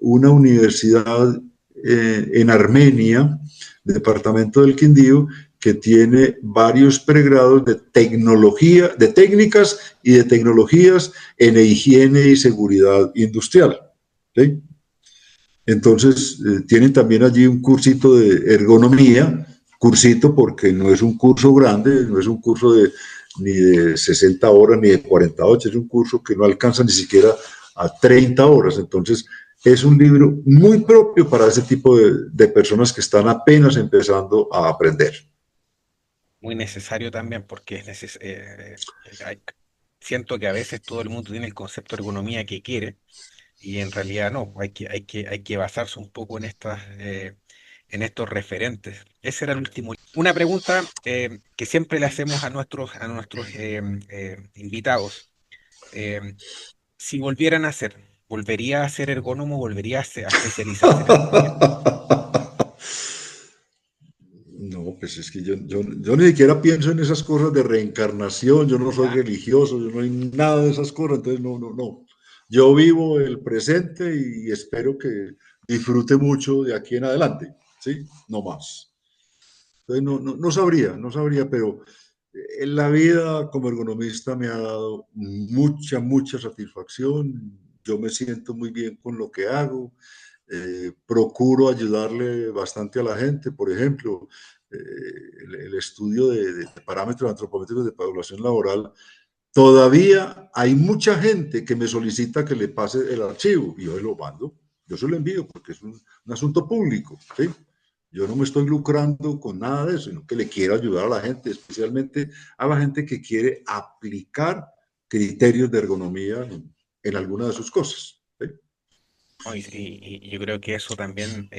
una universidad en Armenia, departamento del Quindío, que tiene varios pregrados de tecnología, de técnicas y de tecnologías en higiene y seguridad industrial. ¿Sí? Entonces, tienen también allí un cursito de ergonomía, cursito porque no es un curso grande, no es un curso ni de 60 horas ni de 48, es un curso que no alcanza ni siquiera a 30 horas. Entonces, es un libro muy propio para ese tipo de personas que están apenas empezando a aprender. Muy necesario también porque siento que a veces todo el mundo tiene el concepto de ergonomía que quiere y en realidad no, hay que basarse un poco en estos referentes. Ese era el último. Una pregunta que siempre le hacemos a nuestros invitados. Si volvieran a hacer ¿Volvería a ser ergónomo? ¿Volvería a especializarse en ergonomía? No, pues es que yo ni siquiera pienso en esas cosas de reencarnación, yo no soy Ya. religioso, yo no hay nada de esas cosas, entonces no, no, no. Yo vivo el presente y espero que disfrute mucho de aquí en adelante, ¿sí? No más. Entonces no sabría, pero en la vida como ergonomista me ha dado mucha satisfacción. Yo me siento muy bien con lo que hago. Procuro ayudarle bastante a la gente. Por ejemplo, eh, el estudio de parámetros antropométricos de población laboral. Todavía hay mucha gente que me solicita que le pase el archivo y yo se lo mando. Yo se lo envío porque es un asunto público, ¿sí? Yo no me estoy lucrando con nada de eso, sino que le quiero ayudar a la gente, especialmente a la gente que quiere aplicar criterios de ergonomía en alguna de sus cosas, ¿sí? ¿No? Y yo creo que eso también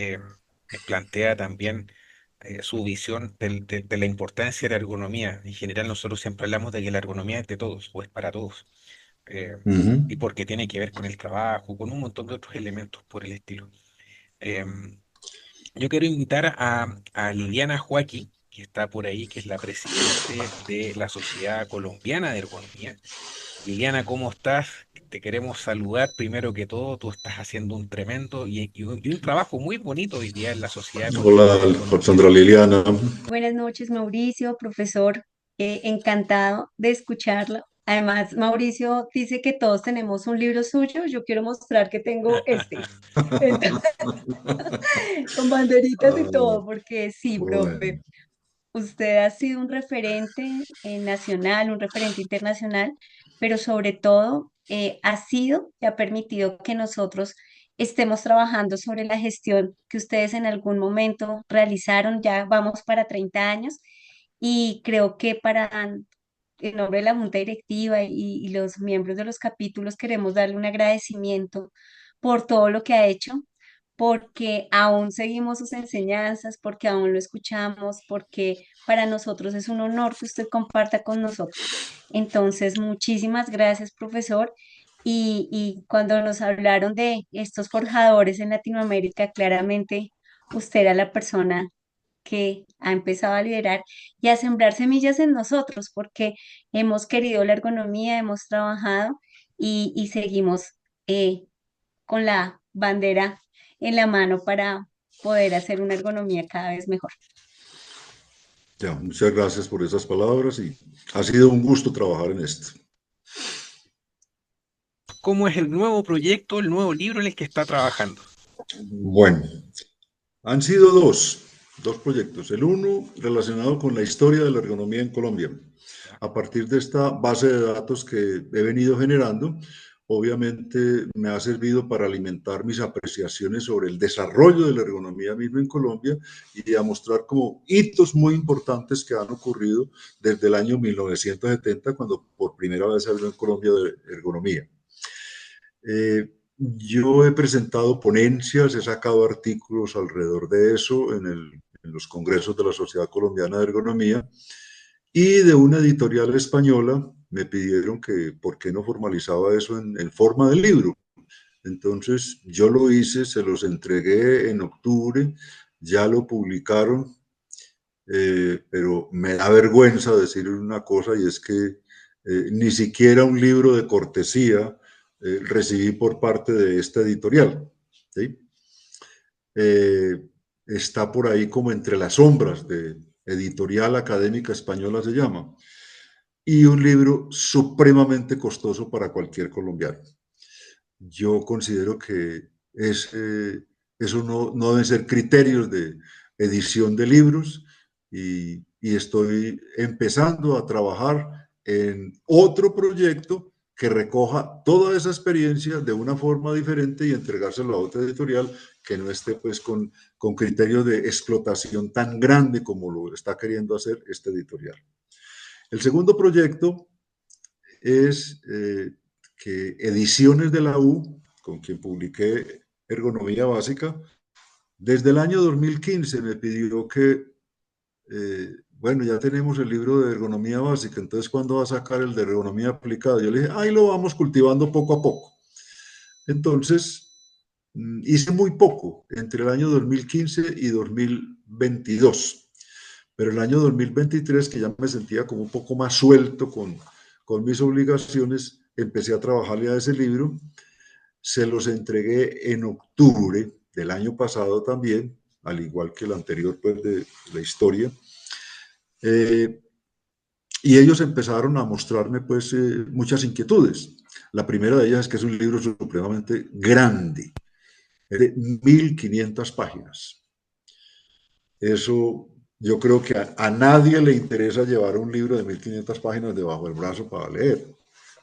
plantea también su visión de la importancia de la ergonomía. En general, nosotros siempre hablamos de que la ergonomía es de todos o es para todos. eh, Uh -huh. y porque tiene que ver con el trabajo, con un montón de otros elementos por el estilo. Yo quiero invitar a Liliana Joaquín, que está por ahí, que es la presidente de la Sociedad Colombiana de Ergonomía. Liliana, ¿cómo estás? Te queremos saludar primero que todo. Tú estás haciendo un tremendo y un trabajo muy bonito hoy día en la Sociedad Colombiana Hola, de Ergonomía. Alexandra Liliana. Buenas noches, Mauricio, profesor. Encantado de escucharlo. Además, Mauricio dice que todos tenemos un libro suyo. Yo quiero mostrar que tengo este. Entonces, con banderitas y Ah, todo, porque sí, profe, bueno, usted ha sido un referente nacional, un referente internacional, pero sobre todo ha sido y ha permitido que nosotros estemos trabajando sobre la gestión que ustedes en algún momento realizaron. Ya vamos para 30 años y creo que en nombre de la Junta Directiva y los miembros de los capítulos queremos darle un agradecimiento por todo lo que ha hecho, porque aún seguimos sus enseñanzas, porque aún lo escuchamos, porque para nosotros es un honor que usted comparta con nosotros. Entonces, muchísimas gracias, profesor. Y cuando nos hablaron de estos forjadores en Latinoamérica, claramente usted era la persona que ha empezado a liderar y a sembrar semillas en nosotros, porque hemos querido la ergonomía, hemos trabajado y seguimos con la bandera en la mano para poder hacer una ergonomía cada vez mejor. ya, muchas gracias por esas palabras y ha sido un gusto trabajar en esto. ¿Cómo es el nuevo proyecto, el nuevo libro en el que está trabajando? Bueno, han sido dos proyectos. El uno relacionado con la historia de la ergonomía en Colombia. Ya. A partir de esta base de datos que he venido generando, obviamente me ha servido para alimentar mis apreciaciones sobre el desarrollo de la ergonomía misma en Colombia y a mostrar como hitos muy importantes que han ocurrido desde el año 1970, cuando por primera vez se habló en Colombia de ergonomía. Yo he presentado ponencias, he sacado artículos alrededor de eso en los congresos de la Sociedad Colombiana de Ergonomía y de una editorial española me pidieron que por qué no formalizaba eso en forma de libro. Entonces yo lo hice, se los entregué en octubre, ya lo publicaron, pero me da vergüenza decir una cosa y es que ni siquiera un libro de cortesía recibí por parte de esta editorial, ¿sí? Eh, Está por ahí como entre las sombras de Editorial Académica Española se llama, y un libro supremamente costoso para cualquier colombiano. Yo considero que eso no deben ser criterios de edición de libros y estoy empezando a trabajar en otro proyecto que recoja toda esa experiencia de una forma diferente y entregárselo a otra editorial que no esté pues con criterios de explotación tan grande como lo está queriendo hacer esta editorial. El segundo proyecto es que Ediciones de la U, con quien publiqué Ergonomía Básica, desde el año 2015 me pidió que, bueno, ya tenemos el libro de ergonomía básica, entonces ¿cuándo va a sacar el de ergonomía aplicada? Yo le dije, ahí lo vamos cultivando poco a poco. Entonces, hice muy poco entre el año 2015 y 2022, pero el año 2023, que ya me sentía como un poco más suelto con mis obligaciones, empecé a trabajarle a ese libro. Se los entregué en octubre del año pasado también, al igual que el anterior, pues, de la historia. Y ellos empezaron a mostrarme, pues, muchas inquietudes. La primera de ellas es que es un libro supremamente grande, es de 1500 páginas. Eso, yo creo que a nadie le interesa llevar un libro de 1500 páginas debajo del brazo para leer.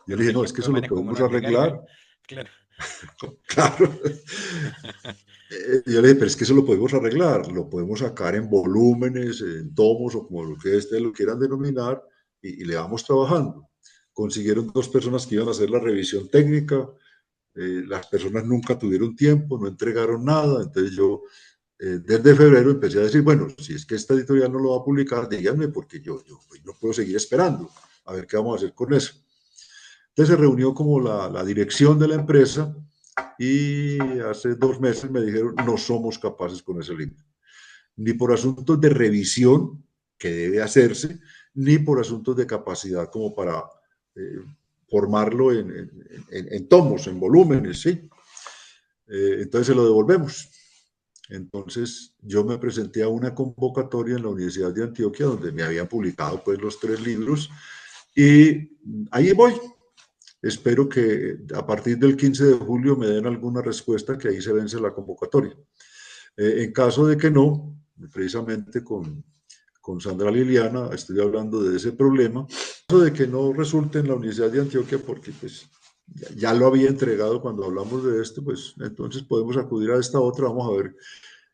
Yo Por le un dije, no, es que ejemplo de eso lo manejo podemos manual de carga. arreglar. Claro. Claro. Yo le dije, pero es que eso lo podemos arreglar, lo podemos sacar en volúmenes, en tomos o como lo que ustedes lo quieran denominar y le vamos trabajando. Consiguieron dos personas que iban a hacer la revisión técnica, las personas nunca tuvieron tiempo, no entregaron nada, entonces yo desde febrero empecé a decir, bueno, si es que esta editorial no lo va a publicar, díganme porque yo pues, no puedo seguir esperando a ver qué vamos a hacer con eso. Entonces se reunió como la dirección de la empresa y hace 2 meses me dijeron, no somos capaces con ese libro, ni por asuntos de revisión que debe hacerse, ni por asuntos de capacidad como para eh, formarlo en tomos, en volúmenes, ¿sí? Entonces se lo devolvemos. Entonces yo me presenté a una convocatoria en la Universidad de Antioquia donde me habían publicado pues los 3 libros y ahí voy. Espero que a partir del 15 de julio me den alguna respuesta, que ahí se vence la convocatoria. En caso de que no, precisamente con Sandra Liliana estoy hablando de ese problema. En caso de que no resulte en la Universidad de Antioquia, porque pues ya lo había entregado cuando hablamos de esto, pues entonces podemos acudir a esta otra, vamos a ver.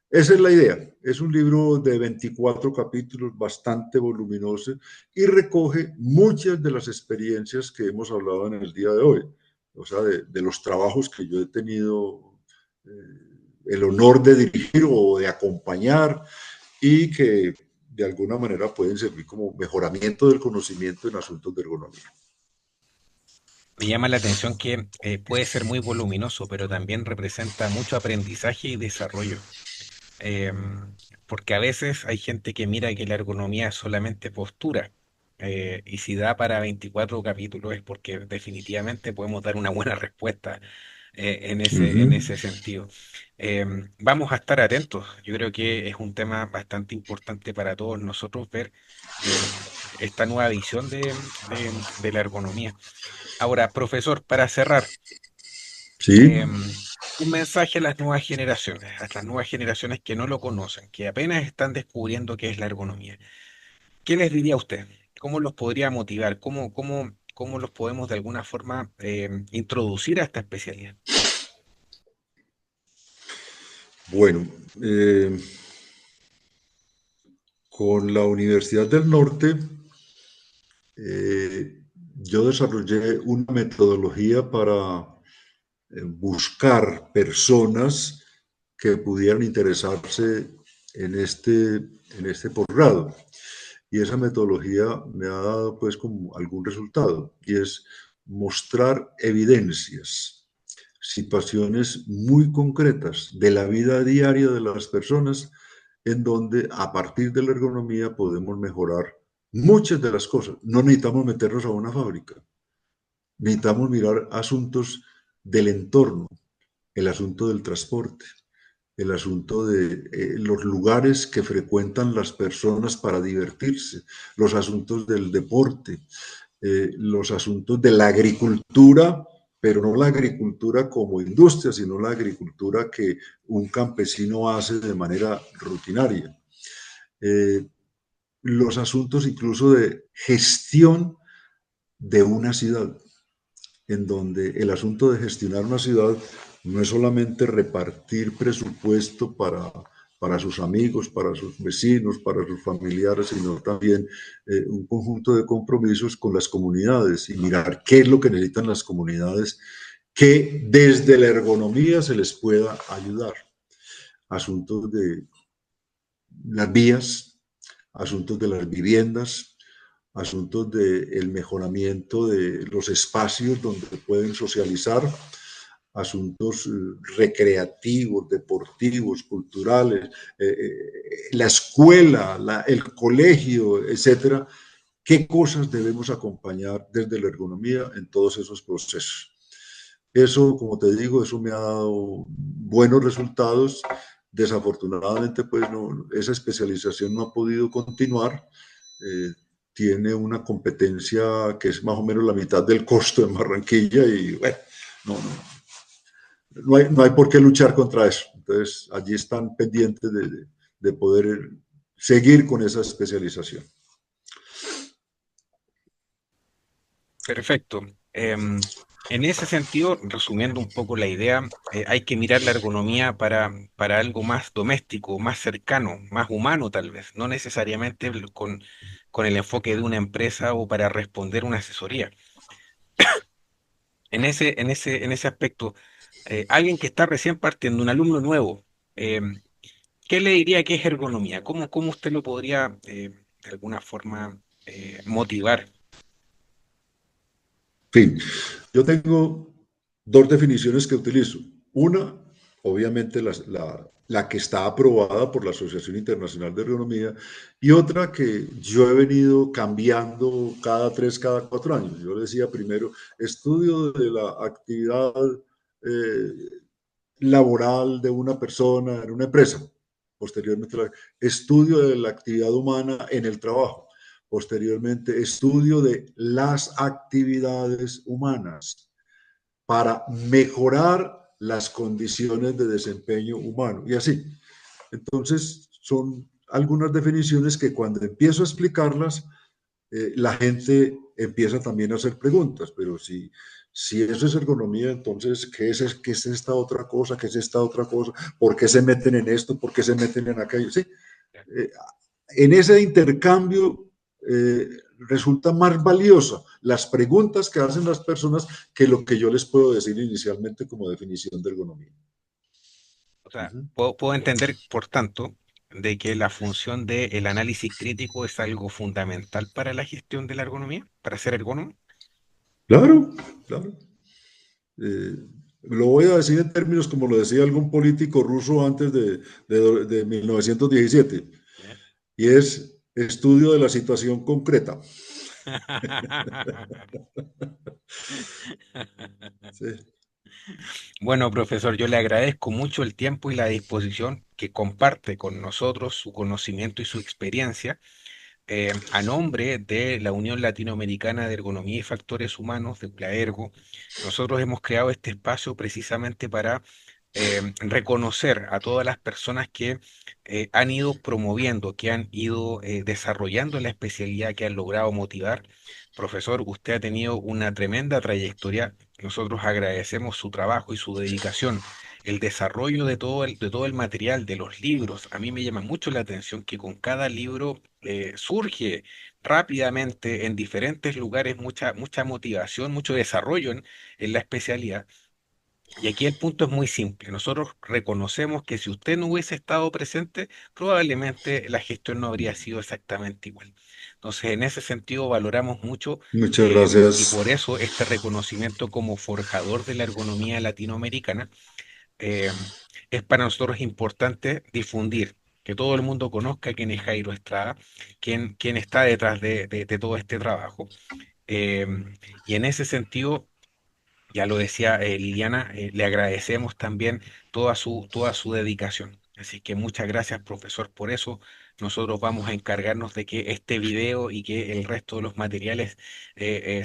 Esa es la idea. Es un libro de 24 capítulos, bastante voluminoso, y recoge muchas de las experiencias que hemos hablado en el día de hoy. O sea, de los trabajos que yo he tenido el honor de dirigir o de acompañar y que de alguna manera pueden servir como mejoramiento del conocimiento en asuntos de ergonomía. Me llama la atención que puede ser muy voluminoso, pero también representa mucho aprendizaje y desarrollo. Porque a veces hay gente que mira que la ergonomía es solamente postura. Y si da para 24 capítulos es porque definitivamente podemos dar una buena respuesta en Ujú. ese sentido. Vamos a estar atentos. Yo creo que es un tema bastante importante para todos nosotros ver esta nueva visión de la ergonomía. Ahora, profesor, para cerrar, Sí, un mensaje a las nuevas generaciones, a las nuevas generaciones que no lo conocen, que apenas están descubriendo qué es la ergonomía. ¿Qué les diría a usted? ¿Cómo los podría motivar? ¿Cómo los podemos de alguna forma introducir a esta especialidad? bueno, con la Universidad del Norte eh, yo desarrollé una metodología para buscar personas que pudieran interesarse en este posgrado. Y esa metodología me ha dado pues como algún resultado y es mostrar evidencias, situaciones muy concretas de la vida diaria de las personas en donde a partir de la ergonomía podemos mejorar muchas de las cosas. No necesitamos meternos a una fábrica, necesitamos mirar asuntos del entorno, el asunto del transporte, el asunto de los lugares que frecuentan las personas para divertirse, los asuntos del deporte, los asuntos de la agricultura, pero no la agricultura como industria, sino la agricultura que un campesino hace de manera rutinaria. Eh, los asuntos incluso de gestión de una ciudad, en donde el asunto de gestionar una ciudad no es solamente repartir presupuesto para sus amigos, para sus vecinos, para sus familiares, sino también un conjunto de compromisos con las comunidades y mirar qué es lo que necesitan las comunidades, que desde la ergonomía se les pueda ayudar. Asuntos de las vías, asuntos de las viviendas, asuntos del mejoramiento de los espacios donde pueden socializar, asuntos recreativos, deportivos, culturales, la escuela, el colegio, etcétera, qué cosas debemos acompañar desde la ergonomía en todos esos procesos. Eso, como te digo, eso me ha dado buenos resultados. Desafortunadamente, pues no, esa especialización no ha podido continuar. Eh, Tiene una competencia que es más o menos la mitad del costo en Barranquilla y bueno, no, no hay por qué luchar contra eso. Entonces, allí están pendientes de poder seguir con esa especialización. Perfecto. En ese sentido, resumiendo un poco la idea, hay que mirar la ergonomía para algo más doméstico, más cercano, más humano tal vez, no necesariamente con el enfoque de una empresa o para responder una asesoría. En ese aspecto, alguien que está recién partiendo, un alumno nuevo, ¿qué le diría que es ergonomía? ¿Cómo usted lo podría, de alguna forma, motivar? Fin, yo tengo dos definiciones que utilizo. Una, obviamente, la que está aprobada por la Asociación Internacional de Ergonomía, y otra que yo he venido cambiando cada 3, cada 4 años. Yo decía primero, estudio de la actividad laboral de una persona en una empresa. Posteriormente, estudio de la actividad humana en el trabajo. Posteriormente, estudio de las actividades humanas para mejorar las condiciones de desempeño humano. Y así. Entonces, son algunas definiciones que cuando empiezo a explicarlas, la gente empieza también a hacer preguntas, pero si eso es ergonomía, entonces, ¿qué es esta otra cosa? ¿Qué es esta otra cosa? ¿Por qué se meten en esto? ¿Por qué se meten en aquello? Sí, eh, en ese intercambio resulta más valiosa las preguntas que hacen las personas que lo que yo les puedo decir inicialmente como definición de ergonomía. O sea, Ujú. puedo entender, por tanto, de que la función del análisis crítico es algo fundamental para la gestión de la ergonomía, para ser ergónomo. Claro, claro. Eh, lo voy a decir en términos como lo decía algún político ruso antes de 1917, ¿Ya? y es estudio de la situación concreta. Sí. Bueno, profesor, yo le agradezco mucho el tiempo y la disposición que comparte con nosotros, su conocimiento y su experiencia. A nombre de la Unión Latinoamericana de Ergonomía y Factores Humanos, de ULAERGO, nosotros hemos creado este espacio precisamente para reconocer a todas las personas que han ido promoviendo, que han ido desarrollando la especialidad, que han logrado motivar. Profesor, usted ha tenido una tremenda trayectoria. Nosotros agradecemos su trabajo y su dedicación, el desarrollo de todo el material, de los libros. A mí me llama mucho la atención que con cada libro surge rápidamente en diferentes lugares mucha motivación, mucho desarrollo en la especialidad. Y aquí el punto es muy simple. Nosotros reconocemos que si usted no hubiese estado presente, probablemente la gestión no habría sido exactamente igual. Entonces, en ese sentido, valoramos mucho Muchas y gracias. por eso este reconocimiento como forjador de la ergonomía latinoamericana eh, es para nosotros importante difundir, que todo el mundo conozca quién es Jairo Estrada, quién está detrás de todo este trabajo. Eh, y en ese sentido, ya lo decía Liliana, le agradecemos también toda su dedicación. Así que muchas gracias, profesor, por eso. Nosotros vamos a encargarnos de que este video y que el resto de los materiales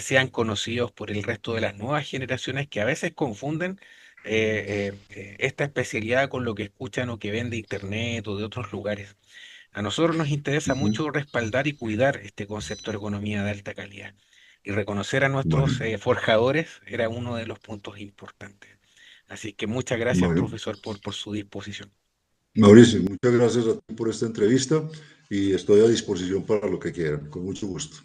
sean conocidos por el resto de las nuevas generaciones que a veces confunden esta especialidad con lo que escuchan o que ven de internet o de otros lugares. A nosotros nos interesa Ujú. mucho respaldar y cuidar este concepto de ergonomía de alta calidad. Y reconocer a nuestros Bueno, forjadores era uno de los puntos importantes. Así que muchas gracias, bueno. profesor, por su disposición. Mauricio, muchas gracias a ti por esta entrevista y estoy a disposición para lo que quieran, con mucho gusto.